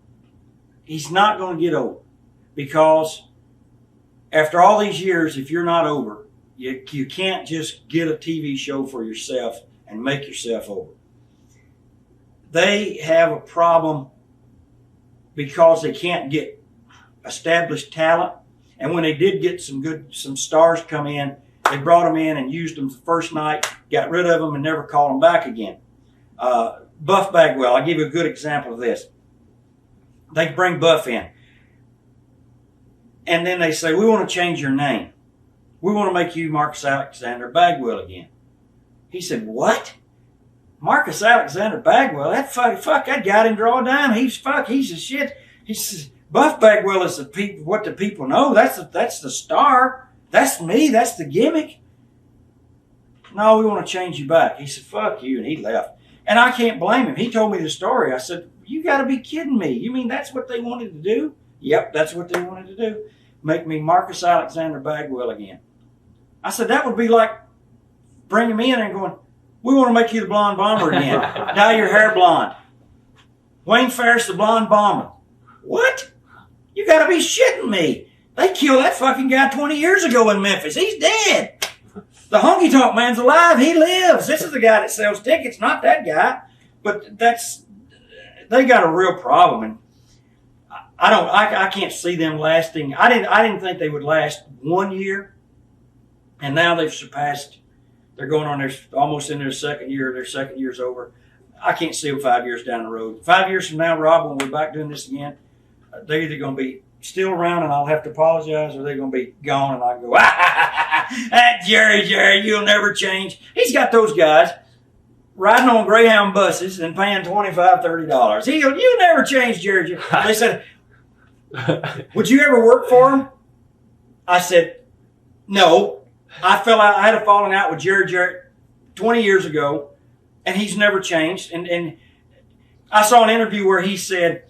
He's not going to get over because after all these years, if you're not over, you can't just get a TV show for yourself and make yourself over. They have a problem because they can't get established talent. And when they did get some stars come in, they brought them in and used them the first night, got rid of them, and never called them back again. Buff Bagwell, I'll give you a good example of this. They bring Buff in. And then they say, we want to change your name. We want to make you Marcus Alexander Bagwell again. He said, what? Marcus Alexander Bagwell? That fuck, that guy didn't draw a dime. He's a shit. He says, Buff Bagwell is what the people know. That's the star. That's me. That's the gimmick. No, we want to change you back. He said, fuck you, and he left. And I can't blame him. He told me the story. I said, you got to be kidding me. You mean that's what they wanted to do? Yep, that's what they wanted to do. Make me Marcus Alexander Bagwell again. I said, that would be like bringing me in and going, we want to make you the blonde bomber again. Dye your hair blonde. Wayne Ferris, the blonde bomber. What? You got to be shitting me. They killed that fucking guy 20 years ago in Memphis. He's dead. The Honky Tonk man's alive. He lives. This is the guy that sells tickets, not that guy. But they got a real problem. And I can't see them lasting. I didn't think they would last 1 year. And now they've surpassed. They're going on almost in their second year. Their second year's over. I can't see them 5 years down the road. 5 years from now, Rob, when we're back doing this again, they're either going to be still around and I'll have to apologize, or they're going to be gone and I go, that Jerry, you'll never change. He's got those guys riding on Greyhound buses and paying $25, $30. You never change, Jerry. They said, would you ever work for him? I said, no. I had a falling out with Jerry Jarrett 20 years ago, and he's never changed. And I saw an interview where he said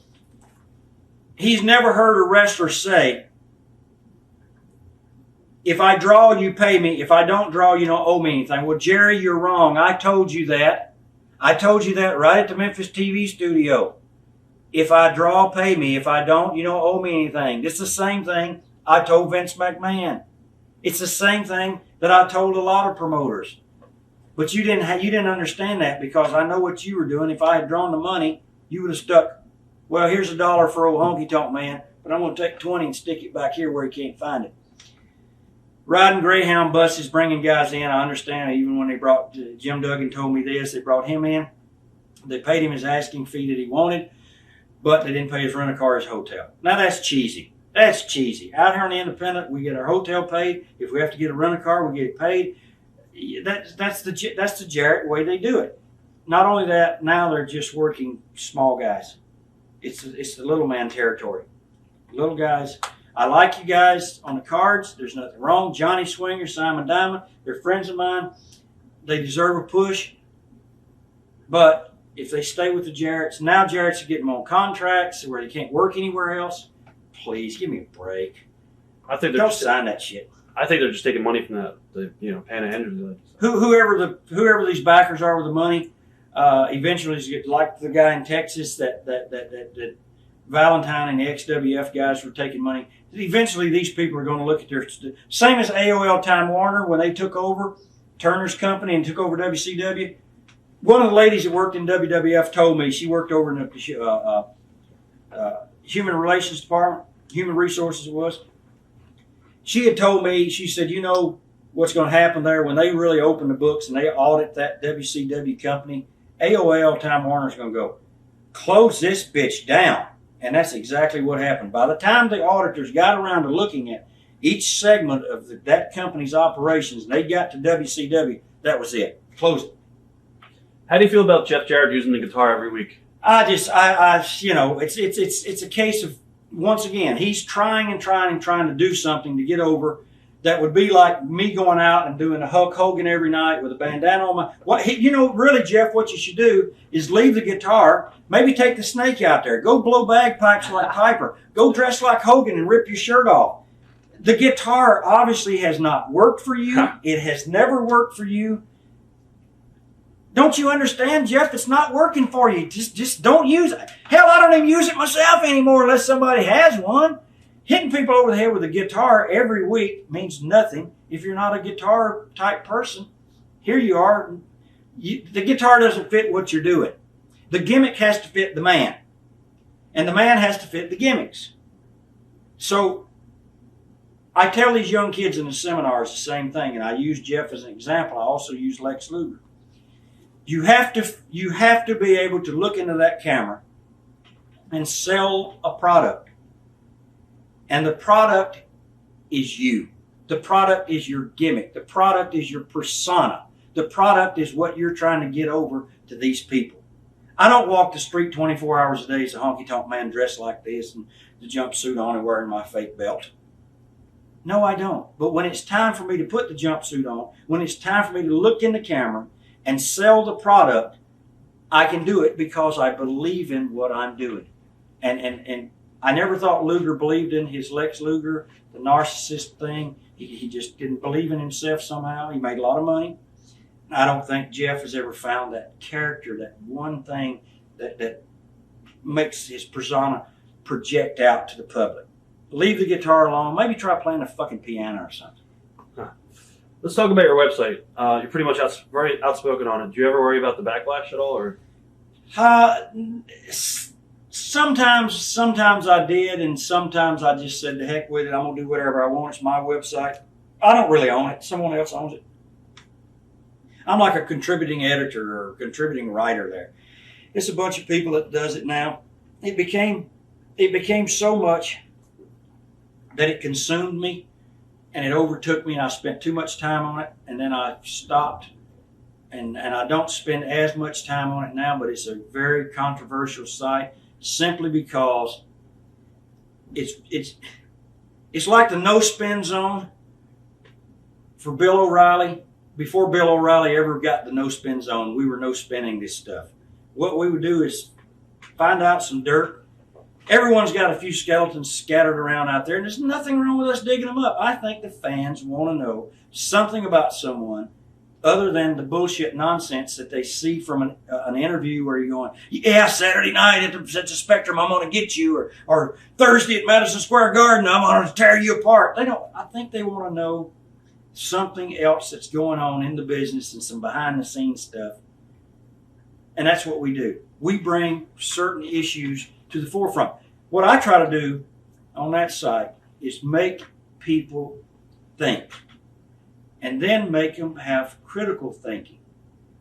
he's never heard a wrestler say, if I draw, you pay me. If I don't draw, you don't owe me anything. Well, Jerry, you're wrong. I told you that. I told you that right at the Memphis TV studio. If I draw, pay me. If I don't, you don't owe me anything. It's the same thing I told Vince McMahon. It's the same thing that I told a lot of promoters. But you didn't understand that because I know what you were doing. If I had drawn the money, you would have stuck, well, here's $1 for old Honky Tonk Man, but I'm going to take 20 and stick it back here where he can't find it. Riding Greyhound buses, bringing guys in, I understand. Even when they brought, Jim Duggan told me this, they brought him in. They paid him his asking fee that he wanted, but they didn't pay his rent-a-car, his hotel. Now that's cheesy. That's cheesy. Out here in the independent, we get our hotel paid. If we have to get a rent-a-car, we get it paid. That's the Jarrett way they do it. Not only that, now they're just working small guys. It's the little man territory. Little guys. I like you guys on the cards. There's nothing wrong. Johnny Swinger, Simon Diamond, they're friends of mine. They deserve a push. But if they stay with the Jarretts, now Jarrett's are getting them on contracts where they can't work anywhere else. Please give me a break. I think Don't sign that shit. I think they're just taking money from the Pan Anderson. Whoever these backers are with the money, eventually is like the guy in Texas that Valentine and the XWF guys were taking money. Eventually, these people are going to look at their same as AOL Time Warner when they took over Turner's company and took over WCW. One of the ladies that worked in WWF told me she worked over in the Human Relations Department, Human Resources it was. She had told me, she said, you know what's going to happen there when they really open the books and they audit that WCW company, AOL Time Warner's going to go, close this bitch down. And that's exactly what happened. By the time the auditors got around to looking at each segment of that company's operations, they got to WCW, that was it. Close it. How do you feel about Jeff Jarrett using the guitar every week? It's a case of, once again, he's trying to do something to get over. that would be like me going out and doing a Hulk Hogan every night with a bandana on my. Really, Jeff, what you should do is leave the guitar. Maybe take the Snake out there. Go blow bagpipes like Piper. Go dress like Hogan and rip your shirt off. The guitar obviously has not worked for you. It has never worked for you. Don't you understand, Jeff? It's not working for you. Just don't use it. Hell, I don't even use it myself anymore unless somebody has one. Hitting people over the head with a guitar every week means nothing if you're not a guitar type person. Here you are. The guitar doesn't fit what you're doing. The gimmick has to fit the man. And the man has to fit the gimmicks. So I tell these young kids in the seminars the same thing, and I use Jeff as an example. I also use Lex Luger. You have to be able to look into that camera and sell a product. And the product is you. The product is your gimmick. The product is your persona. The product is what you're trying to get over to these people. I don't walk the street 24 hours a day as a honky tonk man dressed like this and the jumpsuit on and wearing my fake belt. No, I don't. But when it's time for me to put the jumpsuit on, when it's time for me to look in the camera and sell the product, I can do it because I believe in what I'm doing. And I never thought Luger believed in his Lex Luger, the narcissist thing. He just didn't believe in himself somehow. He made a lot of money. I don't think Jeff has ever found that character, that one thing that makes his persona project out to the public. Leave the guitar alone. Maybe try playing a fucking piano or something. Let's talk about your website. You're pretty much very outspoken on it. Do you ever worry about the backlash at all, or? Sometimes I did, and sometimes I just said, "The heck with it. I'm gonna do whatever I want. It's my website. I don't really own it. Someone else owns it. I'm like a contributing editor or contributing writer there. It's a bunch of people that does it now. It became so much that it consumed me, and it overtook me, and I spent too much time on it, and then I stopped, and I don't spend as much time on it now, but it's a very controversial site simply because it's like the no spin zone for Bill O'Reilly. Before Bill O'Reilly ever got the no spin zone, we were no spinning this stuff. What we would do is find out some dirt. Everyone's got a few skeletons scattered around out there, and there's nothing wrong with us digging them up. I think the fans want to know something about someone other than the bullshit nonsense that they see from an interview where you're going, yeah, Saturday night at the Spectrum, I'm going to get you, or Thursday at Madison Square Garden, I'm going to tear you apart. I think they want to know something else that's going on in the business and some behind-the-scenes stuff. And that's what we do. We bring certain issues to the forefront. What I try to do on that site is make people think, and then make them have critical thinking,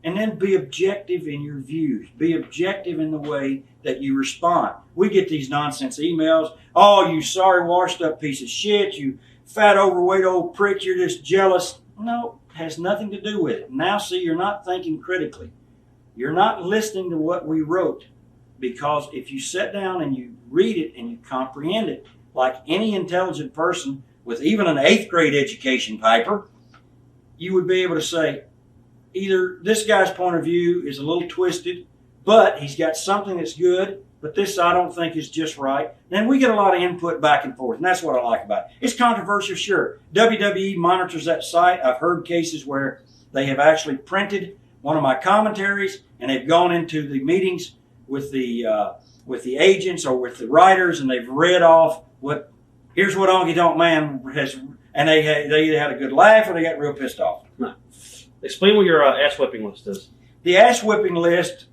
and then be objective in your views. Be objective in the way that you respond. We get these nonsense emails. Oh, you sorry, washed up piece of shit. You fat, overweight old prick. You're just jealous. No, it has nothing to do with it. Now, see, you're not thinking critically. You're not listening to what we wrote. Because if you sit down and you read it and you comprehend it, like any intelligent person with even an 8th grade education, Piper, you would be able to say, either this guy's point of view is a little twisted, but he's got something that's good, but this I don't think is just right. Then we get a lot of input back and forth, and that's what I like about it. It's controversial, sure. WWE monitors that site. I've heard cases where they have actually printed one of my commentaries, and they've gone into the meetings with the agents or with the writers, and they've read off here's what Honky Tonk Man has, and they either had a good laugh or they got real pissed off. No. Explain what your ass whipping list is. The ass whipping list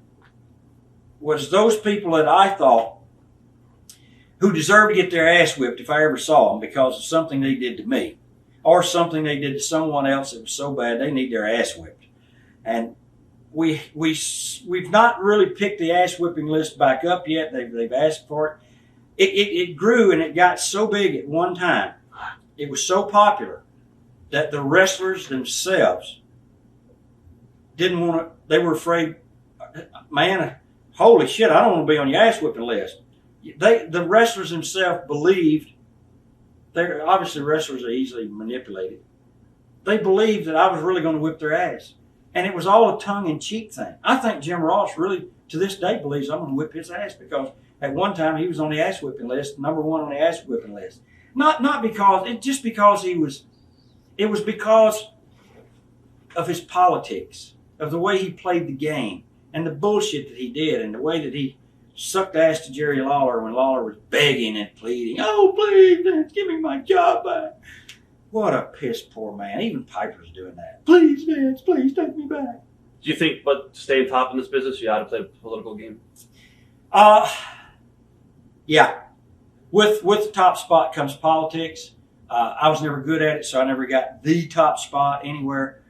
was those people that I thought who deserved to get their ass whipped if I ever saw them because of something they did to me or something they did to someone else that was so bad they need their ass whipped. And we've not really picked the ass whipping list back up yet. They've asked for it. It grew, and it got so big at one time. It was so popular that the wrestlers themselves didn't want to. They were afraid. Man, holy shit! I don't want to be on your ass whipping list. The wrestlers themselves believed they're obviously wrestlers are easily manipulated. They believed that I was really going to whip their ass. And it was all a tongue-in-cheek thing. I think Jim Ross really, to this day, believes I'm going to whip his ass because at one time he was on the ass-whipping list, number one on the ass-whipping list. Not because, just because it was because of his politics, of the way he played the game, and the bullshit that he did, and the way that he sucked ass to Jerry Lawler when Lawler was begging and pleading, "Oh, please, Vince, give me my job back." What a piss poor man. Even Piper's doing that. "Please, Vince, please take me back." Do you think, but to stay top in this business, you got to play the political game? Yeah. With the top spot comes politics. I was never good at it, so I never got the top spot anywhere.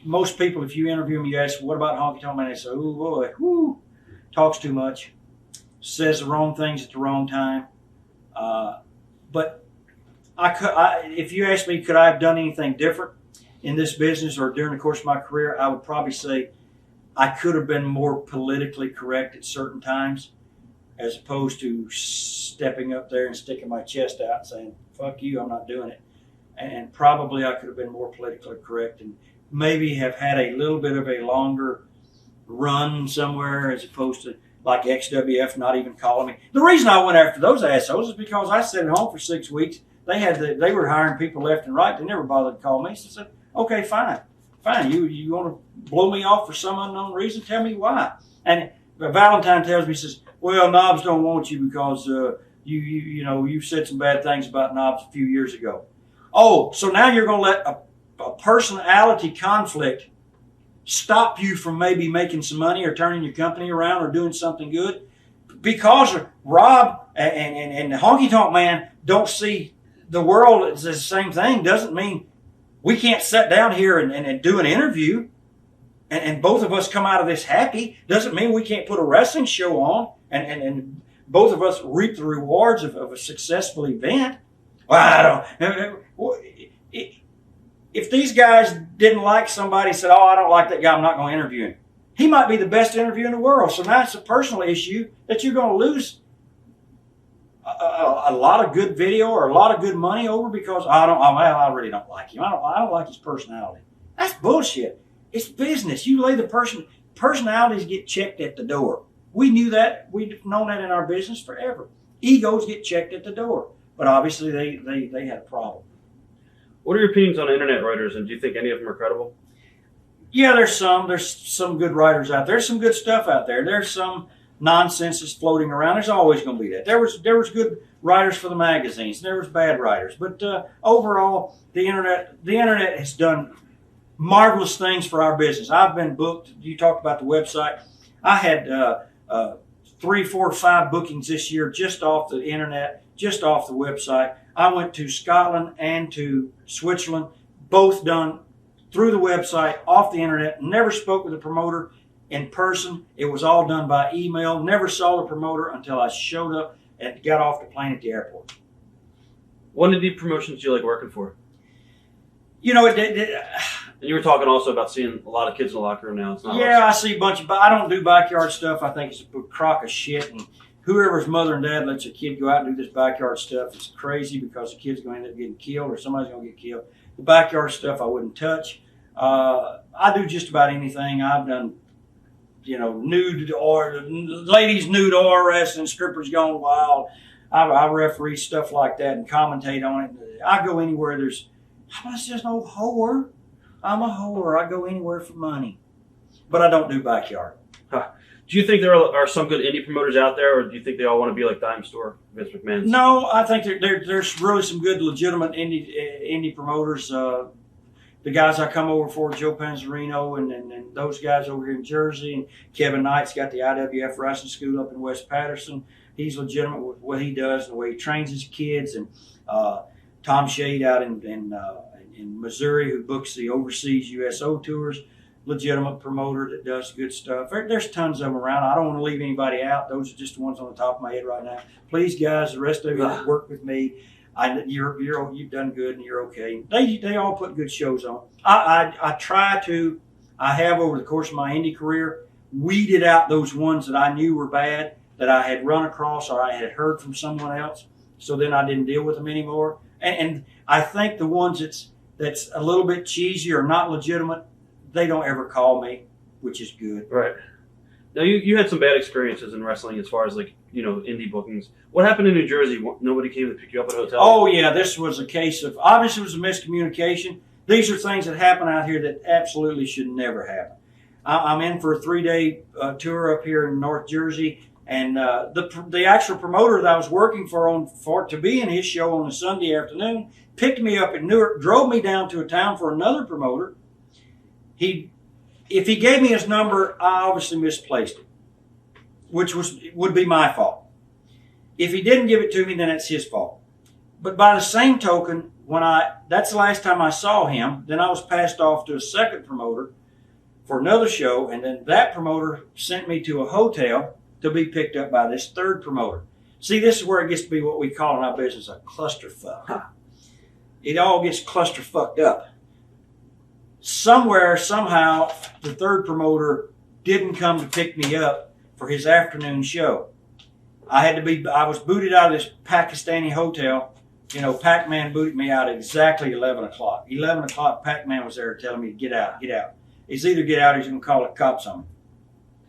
Most people, if you interview them, you ask, "What about Honky Tonk Man?" They say, "Oh boy, whoo, talks too much, says the wrong things at the wrong time." But if you ask me, could I have done anything different in this business or during the course of my career? I would probably say I could have been more politically correct at certain times, as opposed to stepping up there and sticking my chest out and saying, "Fuck you, I'm not doing it." And probably I could have been more politically correct and maybe have had a little bit of a longer run somewhere, as opposed to like XWF not even calling me. The reason I went after those assholes is because I sat at home for 6 weeks. They were hiring people left and right. They never bothered to call me. So I said, "Okay, fine. You want to blow me off for some unknown reason? Tell me why." And Valentine tells me, he says, "Well, Knobs don't want you because you said some bad things about Knobs a few years ago." Oh, so now you're going to let a personality conflict stop you from maybe making some money or turning your company around or doing something good? Because Rob and the Honky Tonk Man don't see the world as the same thing doesn't mean we can't sit down here and do an interview and both of us come out of this happy. Doesn't mean we can't put a wrestling show on and both of us reap the rewards of a successful event. Well, if these guys didn't like somebody, said, "Oh, I don't like that guy, I'm not going to interview him," he might be the best interview in the world. So now it's a personal issue that you're going to lose a lot of good video or a lot of good money over because I really don't like him. I don't like his personality. That's bullshit. It's business. You lay the personalities get checked at the door. We knew that. We've known that in our business forever. Egos get checked at the door. But obviously they had a problem. What are your opinions on internet writers, and do you think any of them are credible? Yeah, there's some good writers out there. There's some good stuff out there. There's some nonsense that's floating around. There's always going to be that. There was good writers for the magazines. There was bad writers. But overall, the internet has done marvelous things for our business. I've been booked. You talked about the website. I had 3, 4, 5 bookings this year just off the internet, just off the website. I went to Scotland and to Switzerland, both done through the website, off the internet. Never spoke with the promoter in person. It was all done by email. Never saw the promoter until I showed up and got off the plane at the airport. What indie promotions do you like working for? You know, And you were talking also about seeing a lot of kids in the locker room now. It's not yeah, I see a bunch of. I don't do backyard stuff. I think it's a crock of shit. And whoever's mother and dad lets a kid go out and do this backyard stuff, it's crazy because the kid's going to end up getting killed or somebody's going to get killed. The backyard stuff I wouldn't touch. I do just about anything. I've done, nude or ladies nude or wrestling, strippers gone wild. I referee stuff like that and commentate on it. I go anywhere there's. I'm just no whore. I'm a whore. I go anywhere for money. But I don't do backyard. Huh. Do you think there are some good indie promoters out there, or do you think they all want to be like Dime Store, Vince McMahon's? No, I think there's really some good, legitimate indie promoters. The guys I come over for, Joe Panzarino and those guys over here in Jersey, and Kevin Knight's got the IWF Wrestling School up in West Patterson. He's legitimate with what he does and the way he trains his kids. And Tom Shade out in Missouri, who books the overseas USO tours, legitimate promoter that does good stuff. There's tons of them around. I don't want to leave anybody out. Those are just the ones on the top of my head right now. Please, guys, the rest of you that work with me, you've done good and you're okay. They all put good shows on. I try to. I have over the course of my indie career weeded out those ones that I knew were bad, that I had run across or I had heard from someone else, So then I didn't deal with them anymore. And I think the ones that's a little bit cheesy or not legitimate, they don't ever call me, which is good. Right. Now, you had some bad experiences in wrestling as far as, like, indie bookings. What happened in New Jersey? Nobody came to pick you up at a hotel? Oh, yeah, this was a case of, obviously it was a miscommunication. These are things that happen out here that absolutely should never happen. I'm in for a 3-day tour up here in North Jersey, and the actual promoter that I was working for to be in his show on a Sunday afternoon picked me up in Newark, drove me down to a town for another promoter. If he gave me his number, I obviously misplaced it, which would be my fault. If he didn't give it to me, then it's his fault. But by the same token, that's the last time I saw him. Then I was passed off to a second promoter for another show, and then that promoter sent me to a hotel to be picked up by this third promoter. See, this is where it gets to be what we call in our business a clusterfuck. It all gets clusterfucked up. Somewhere, somehow, the third promoter didn't come to pick me up for his afternoon show. I was booted out of this Pakistani hotel. Pac-Man booted me out at exactly 11 o'clock. 11 o'clock, Pac-Man was there telling me to get out, get out. He's either get out or he's going to call the cops on me.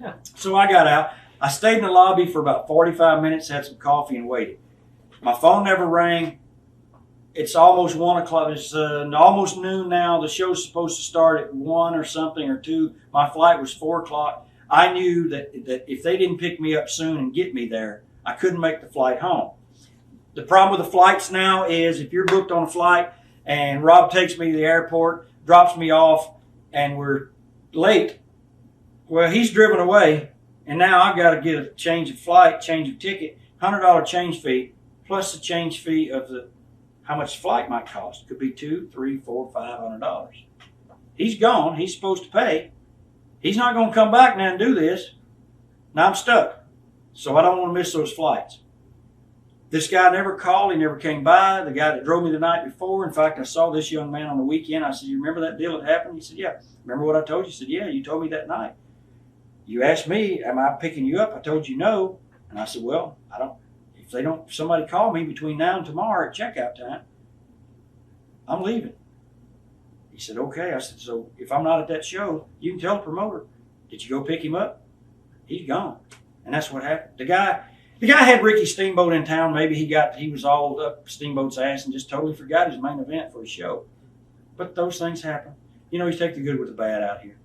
Yeah. So I got out. I stayed in the lobby for about 45 minutes, had some coffee, and waited. My phone never rang. It's almost 1 o'clock. It's almost noon now. The show's supposed to start at 1 or something or 2. My flight was 4 o'clock. I knew that if they didn't pick me up soon and get me there, I couldn't make the flight home. The problem with the flights now is if you're booked on a flight and Rob takes me to the airport, drops me off, and we're late, well, he's driven away, and now I've got to get a change of flight, change of ticket, $100 change fee, plus the change fee of how much the flight might cost. Could be $200, $300, $400, $500. He's gone. He's supposed to pay. He's not going to come back now and do this. Now I'm stuck. So I don't want to miss those flights. This guy never called. He never came by. The guy that drove me the night before. In fact, I saw this young man on the weekend. I said, "You remember that deal that happened?" He said, "Yeah." "Remember what I told you?" He said, "Yeah, you told me that night. You asked me, am I picking you up? I told you no." And I said, "Well, if somebody call me between now and tomorrow at checkout time, I'm leaving." He said, "Okay." I said, "So if I'm not at that show, you can tell the promoter, did you go pick him up?" He's gone. And that's what happened. The guy had Ricky Steamboat in town. Maybe he was all up Steamboat's ass and just totally forgot his main event for his show. But those things happen. You take the good with the bad out here.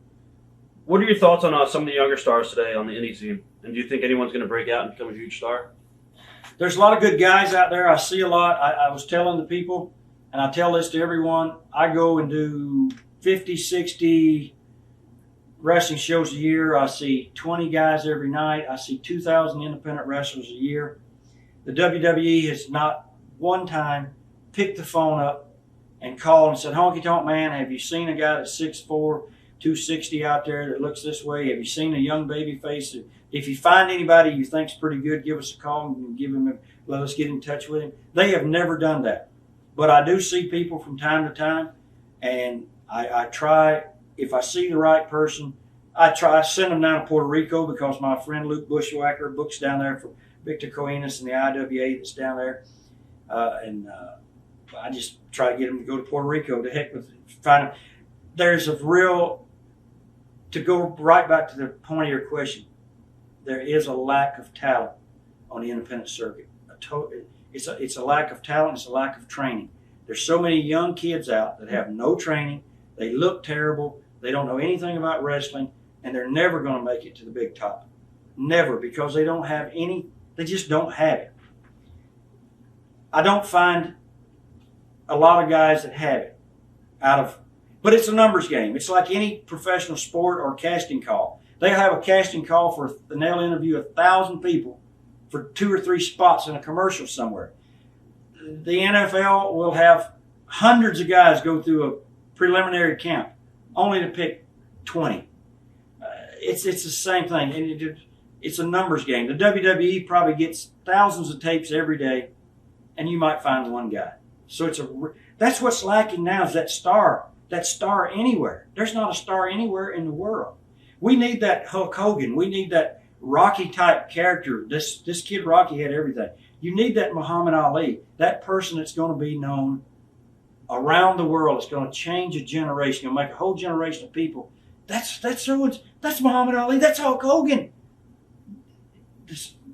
What are your thoughts on some of the younger stars today on the indie scene? And do you think anyone's going to break out and become a huge star? There's a lot of good guys out there. I see a lot. I was telling the people, and I tell this to everyone, I go and do 50, 60 wrestling shows a year. I see 20 guys every night. I see 2,000 independent wrestlers a year. The WWE has not one time picked the phone up and called and said, "Honky Tonk Man, have you seen a guy that's 6'4", 260 out there that looks this way? Have you seen a young baby face? If you find anybody you think's pretty good, give us a call and let us get in touch with him." They have never done that. But I do see people from time to time, and I try, if I see the right person, I send them down to Puerto Rico because my friend Luke Bushwhacker books down there for Victor Coenis and the IWA that's down there. I just try to get them to go to Puerto Rico to heck with find them. There's to go right back to the point of your question, there is a lack of talent on the independent circuit. It's a lack of talent. It's a lack of training. There's so many young kids out that have no training. They look terrible. They don't know anything about wrestling, and they're never going to make it to the big top. Never, because they don't have any. They just don't have it. I don't find a lot of guys that have it but it's a numbers game. It's like any professional sport or casting call. They have a casting call and they'll interview 1,000 people for 2 or 3 spots in a commercial somewhere. The NFL will have hundreds of guys go through a preliminary camp only to pick 20. It's the same thing. And it's a numbers game. The WWE probably gets thousands of tapes every day, and you might find one guy. So that's what's lacking now is that star anywhere. There's not a star anywhere in the world. We need that Hulk Hogan. We need that Rocky type character. This kid Rocky had everything. You need that Muhammad Ali, that person that's going to be known around the world. It's going to change a generation. Going to make a whole generation of people. That's Muhammad Ali. That's Hulk Hogan.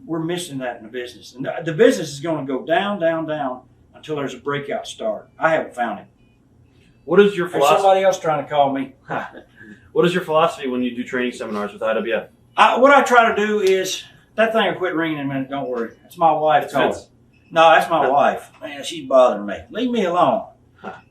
We're missing that in the business, and the business is going to go down, down, down until there's a breakout start. I haven't found it. What is your There's philosophy? somebody else trying to call me. What is your philosophy when you do training seminars with IWF? What I try to do is, that thing will quit ringing in a minute. Don't worry. It's my wife calling. No, that's my wife. Man, she's bothering me. Leave me alone.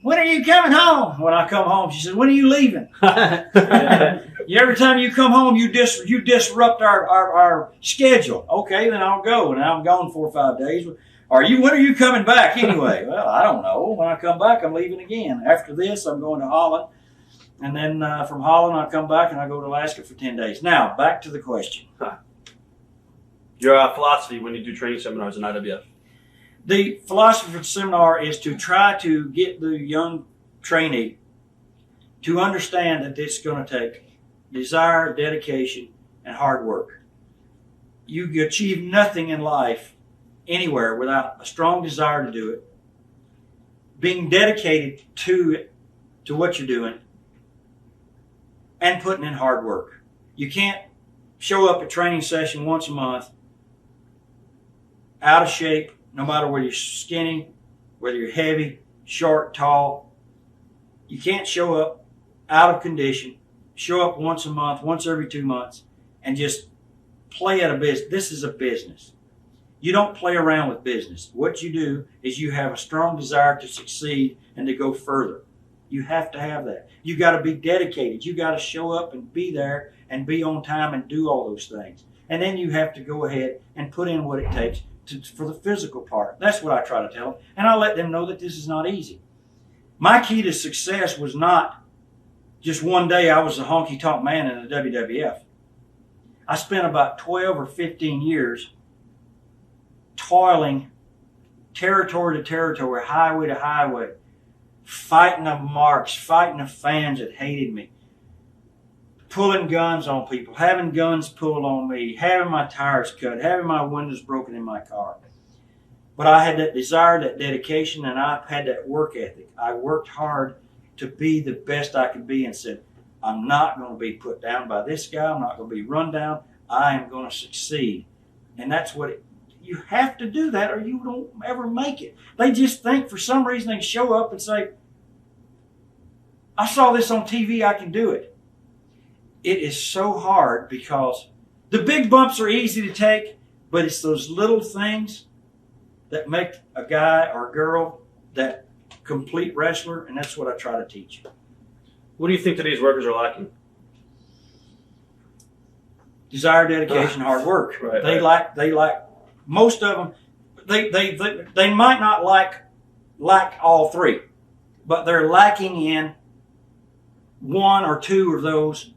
When are you coming home? When I come home, she says, when are you leaving? Every time you come home, you disrupt our schedule. Okay, then I'll go. And I'm gone 4 or 5 days. When are you coming back anyway? Well, I don't know. When I come back, I'm leaving again. After this, I'm going to Holland. And then from Holland, I come back and I go to Alaska for 10 days. Now, back to the question. Your philosophy when you do training seminars in IWF? The philosophy for the seminar is to try to get the young trainee to understand that it's going to take desire, dedication, and hard work. You achieve nothing in life anywhere without a strong desire to do it, being dedicated to what you're doing, and putting in hard work. You can't show up at training session once a month out of shape, no matter whether you're skinny, whether you're heavy, short, tall. You can't show up out of condition, show up once a month, once every 2 months, and just play at a business. This is a business. You don't play around with business. What you do is you have a strong desire to succeed and to go further. You have to have that. You got to be dedicated. You got to show up and be there and be on time and do all those things. And then you have to go ahead and put in what it takes for the physical part. That's what I try to tell them. And I let them know that this is not easy. My key to success was not just one day I was a honky tonk man in the WWF. I spent about 12 or 15 years toiling territory to territory, highway to highway, fighting the marks, fighting the fans that hated me, pulling guns on people, having guns pulled on me, having my tires cut, having my windows broken in my car. But I had that desire, that dedication, and I had that work ethic. I worked hard to be the best I could be and said, I'm not going to be put down by this guy. I'm not going to be run down. I am going to succeed. And that's what you have to do that or you don't ever make it. They just think for some reason they show up and say, I saw this on TV, I can do it. It is so hard because the big bumps are easy to take, but it's those little things that make a guy or a girl that complete wrestler, and that's what I try to teach. What do you think today's workers are lacking? Desire, dedication, hard work. Right, they lack most of them. They might not lack all three, but they're lacking in one or two of those.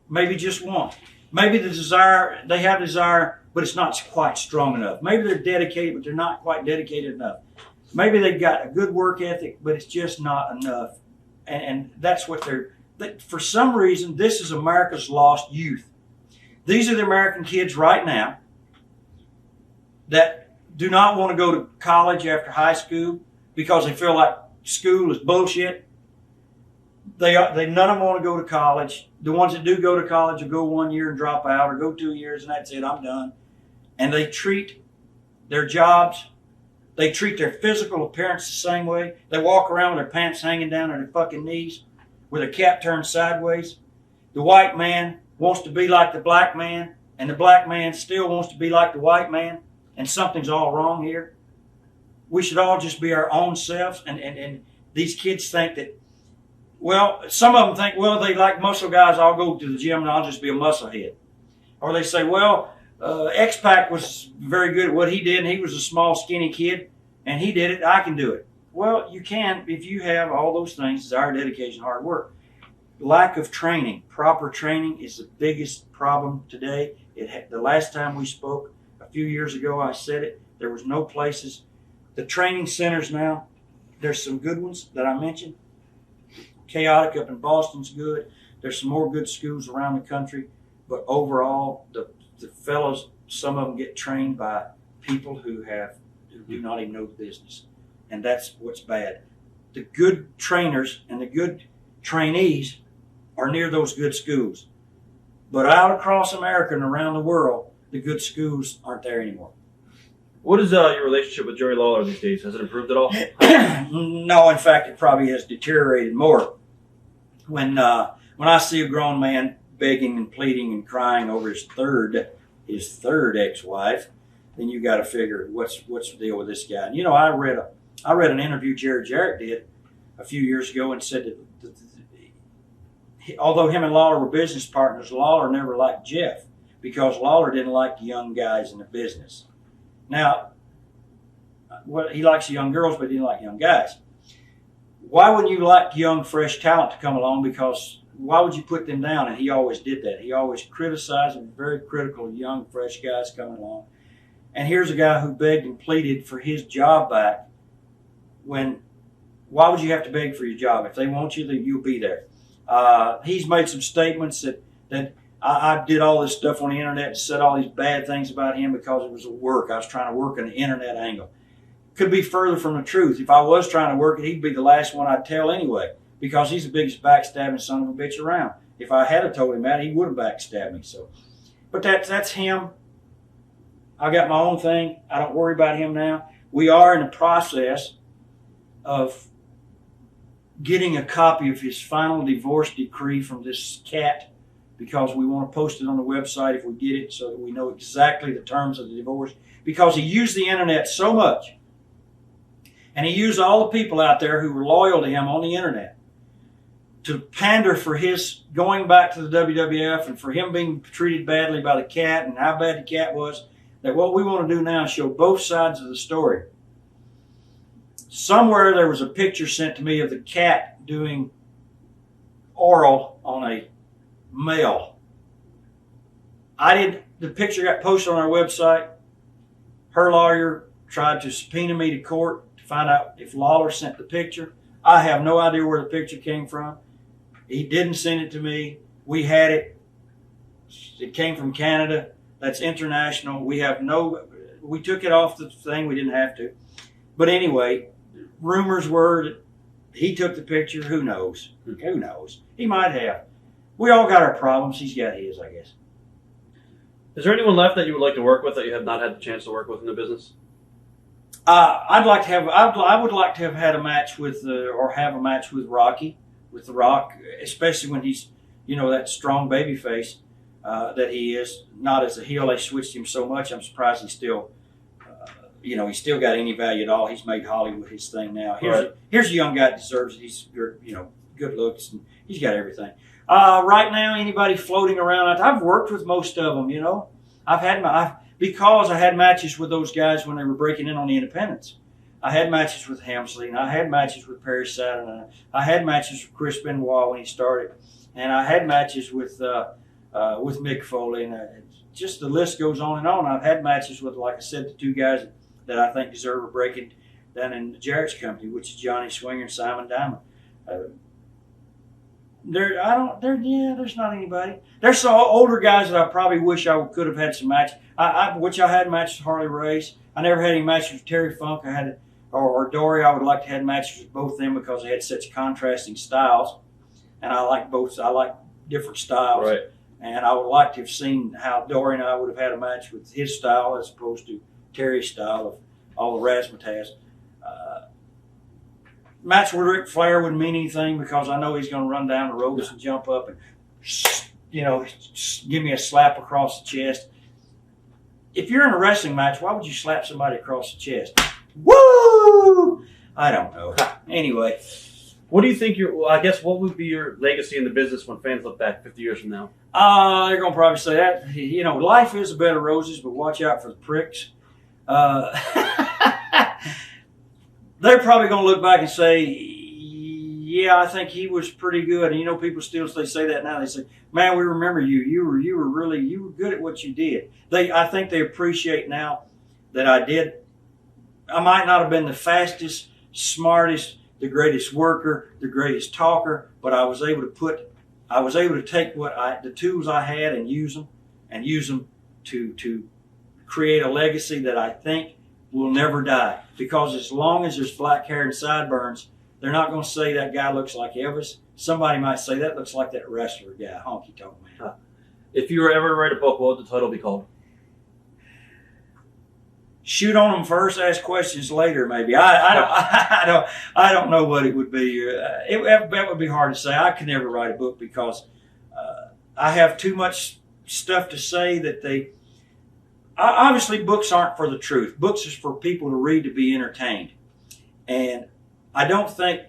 Maybe just one. Maybe the desire, they have desire, but it's not quite strong enough. Maybe they're dedicated, but they're not quite dedicated enough. Maybe they've got a good work ethic, but it's just not enough. And that's what for some reason, this is America's lost youth. These are the American kids right now that do not want to go to college after high school because they feel like school is bullshit. They none of them want to go to college. The ones that do go to college will go 1 year and drop out, or go 2 years and that's it, I'm done. And they treat their jobs, they treat their physical appearance the same way. They walk around with their pants hanging down at their fucking knees, with their cap turned sideways. The white man wants to be like the black man, and the black man still wants to be like the white man, and something's all wrong here. We should all just be our own selves, and these kids think that, well, some of them think, well, they like muscle guys, I'll go to the gym and I'll just be a musclehead. Or they say, well, X-Pac was very good at what he did, and he was a small, skinny kid, and he did it, I can do it. Well, you can if you have all those things, desire, dedication, hard work. Lack of training, proper training is the biggest problem today. The last time we spoke, a few years ago, I said it, there was no places. The training centers now, there's some good ones that I mentioned. Chaotic up in Boston's good. There's some more good schools around the country. But overall, the fellows, some of them get trained by people who have who do not even know the business. And that's what's bad. The good trainers and the good trainees are near those good schools. But out across America and around the world, the good schools aren't there anymore. What is your relationship with Jerry Lawler these days? Has it improved at all? No, in fact, it probably has deteriorated more. When I see a grown man begging and pleading and crying over his third ex-wife, then you got to figure what's the deal with this guy. And, you know, I read an interview Jerry Jarrett did a few years ago and said that although him and Lawler were business partners, Lawler never liked Jeff because Lawler didn't like the young guys in the business. Now, well, he likes the young girls, but he didn't like young guys. Why wouldn't you like young, fresh talent to come along? Because why would you put them down? And he always did that. He always criticized and was very critical of young, fresh guys coming along. And here's a guy who begged and pleaded for his job back. Why would you have to beg for your job? If they want you, then you'll be there. He's made some statements that I did all this stuff on the internet and said all these bad things about him because it was work. I was trying to work an internet angle. Could be further from the truth. If I was trying to work it, he'd be the last one I'd tell anyway because he's the biggest backstabbing son of a bitch around. If I had told him that, he would have backstabbed me. So, but that's him. I got my own thing. I don't worry about him now. We are in the process of getting a copy of his final divorce decree from this cat because we want to post it on the website if we get it so that we know exactly the terms of the divorce because he used the internet so much and he used all the people out there who were loyal to him on the internet to pander for his going back to the WWF and for him being treated badly by the cat and how bad the cat was, that what we want to do now is show both sides of the story. Somewhere there was a picture sent to me of the cat doing oral on a male. The picture got posted on our website. Her lawyer tried to subpoena me to court to find out if Lawler sent the picture. I have no idea where the picture came from. He didn't send it to me. We had it. It came from Canada. That's international. We took it off the thing. We didn't have to. But anyway, rumors were that he took the picture. Who knows? Who knows? He might have. We all got our problems. He's got his, I guess. Is there anyone left that you would like to work with that you have not had the chance to work with in the business? I would like to have had a match with, or have a match with Rocky, with The Rock, especially when he's, that strong baby face that he is. Not as a heel. They switched him so much. I'm surprised he's still, he's still got any value at all. He's made Hollywood his thing now. Here's a young guy that deserves it. He's, good looks and he's got everything. Right now, anybody floating around, I've worked with most of them, because I had matches with those guys when they were breaking in on the independents. I had matches with Helmsley, and I had matches with Perry Saturn. I had matches with Chris Benoit when he started, and I had matches with Mick Foley, and just the list goes on and on. I've had matches with, like I said, the two guys that I think deserve a break down in Jarrett's company, which is Johnny Swinger and Simon Diamond. There's not anybody. There's some older guys that I probably wish I could have had some matches. I had matches with Harley Race. I never had any matches with Terry Funk. Or Dory. I would like to have matches with both of them because they had such contrasting styles, and I like both. I like different styles, right. And I would like to have seen how Dory and I would have had a match with his style as opposed to Terry's style of all the razzmatazz. Match with Ric Flair wouldn't mean anything because I know he's going to run down the ropes and jump up and, give me a slap across the chest. If you're in a wrestling match, why would you slap somebody across the chest? Woo! I don't know. Anyway. What do you think what would be your legacy in the business when fans look back 50 years from now? They're going to probably say that. Life is a bed of roses, but watch out for the pricks. They're probably going to look back and say, yeah, I think he was pretty good. And people still say that now. They say, man, we remember you. You were good at what you did. I think they appreciate now that I did. I might not have been the fastest, smartest, the greatest worker, the greatest talker, but I was able to take the tools I had and use them to create a legacy that I think will never die, because as long as there's black hair and sideburns, they're not going to say that guy looks like Elvis. Somebody might say that looks like that wrestler guy, Honky Tonk Man. If you were ever to write a book, what would the title be called? Shoot on them first, ask questions later. Maybe I don't know what it would be. That would be hard to say. I could never write a book because I have too much stuff to say that obviously books aren't for the truth. Books is for people to read to be entertained, and I don't think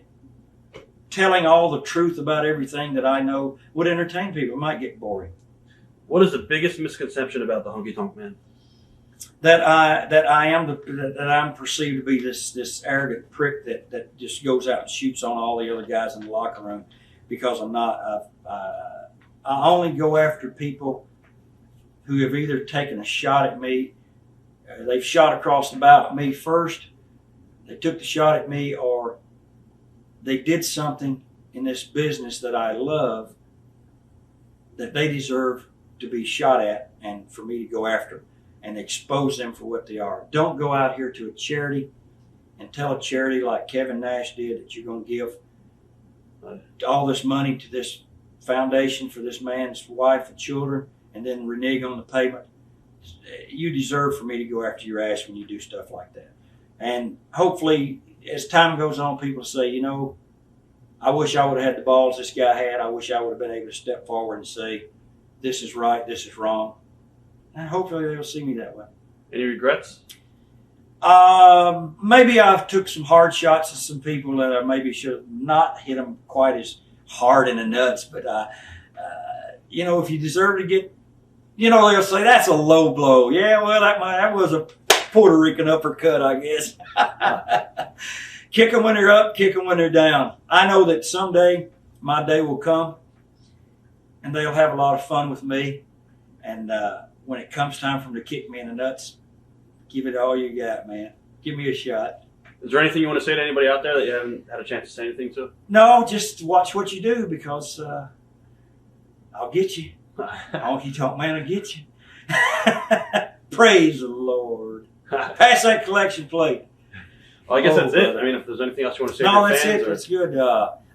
telling all the truth about everything that I know would entertain people. It might get boring. What is the biggest misconception about the Honky Tonk Man? That I'm perceived to be this arrogant prick that just goes out and shoots on all the other guys in the locker room, because I'm not. I only go after people who have either taken a shot at me, they've shot across the bow at me first, they took the shot at me, or they did something in this business that I love that they deserve to be shot at and for me to go after and expose them for what they are. Don't go out here to a charity and tell a charity like Kevin Nash did that you're going to give all this money to this foundation for this man's wife and children and then renege on the payment. You deserve for me to go after your ass when you do stuff like that. And hopefully, as time goes on, people say, you know, I wish I would have had the balls this guy had. I wish I would have been able to step forward and say, this is right, this is wrong. And hopefully they'll see me that way. Any regrets? Maybe I've took some hard shots at some people that I maybe should have not hit them quite as hard in the nuts. But, you know, if you deserve to get, you know, they'll say that's a low blow. Yeah, well, that was a Puerto Rican uppercut, I guess. Kick them when they're up, kick them when they're down. I know that someday my day will come and they'll have a lot of fun with me. And when it comes time for them to kick me in the nuts, give it all you got, man. Give me a shot. Is there anything you want to say to anybody out there that you haven't had a chance to say anything to? No, just watch what you do, because I'll get you. Honky Tonk Man will get you. Praise the Lord. Pass that collection plate. Well, I guess that's it. I mean, if there's anything else you want to say to No, your that's fans, it. That's good.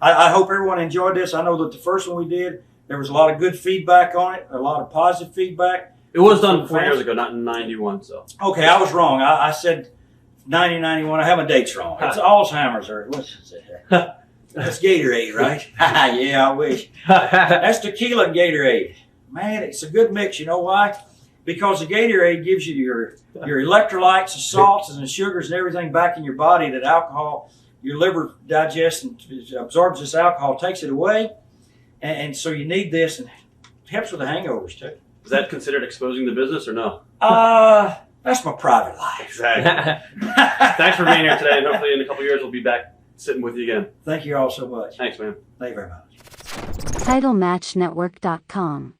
I hope everyone enjoyed this. I know that the first one we did, there was a lot of good feedback on it, a lot of positive feedback. It was done 4 years ago, not in 91. So okay, I was wrong. I said 1991. I have my dates wrong. It's Alzheimer's, or what's it? That's Gatorade, right? Yeah, I wish. That's tequila and Gatorade. Man, it's a good mix. You know why? Because the Gatorade gives you your electrolytes, the salts, and the sugars and everything back in your body that alcohol, your liver digests and absorbs this alcohol, takes it away. And so you need this, and it helps with the hangovers too. Is that considered exposing the business or no? That's my private life. Exactly. Thanks for being here today, and hopefully in a couple of years we'll be back sitting with you again. Thank you all so much. Thanks, man. Thank you very much. TitleMatchNetwork.com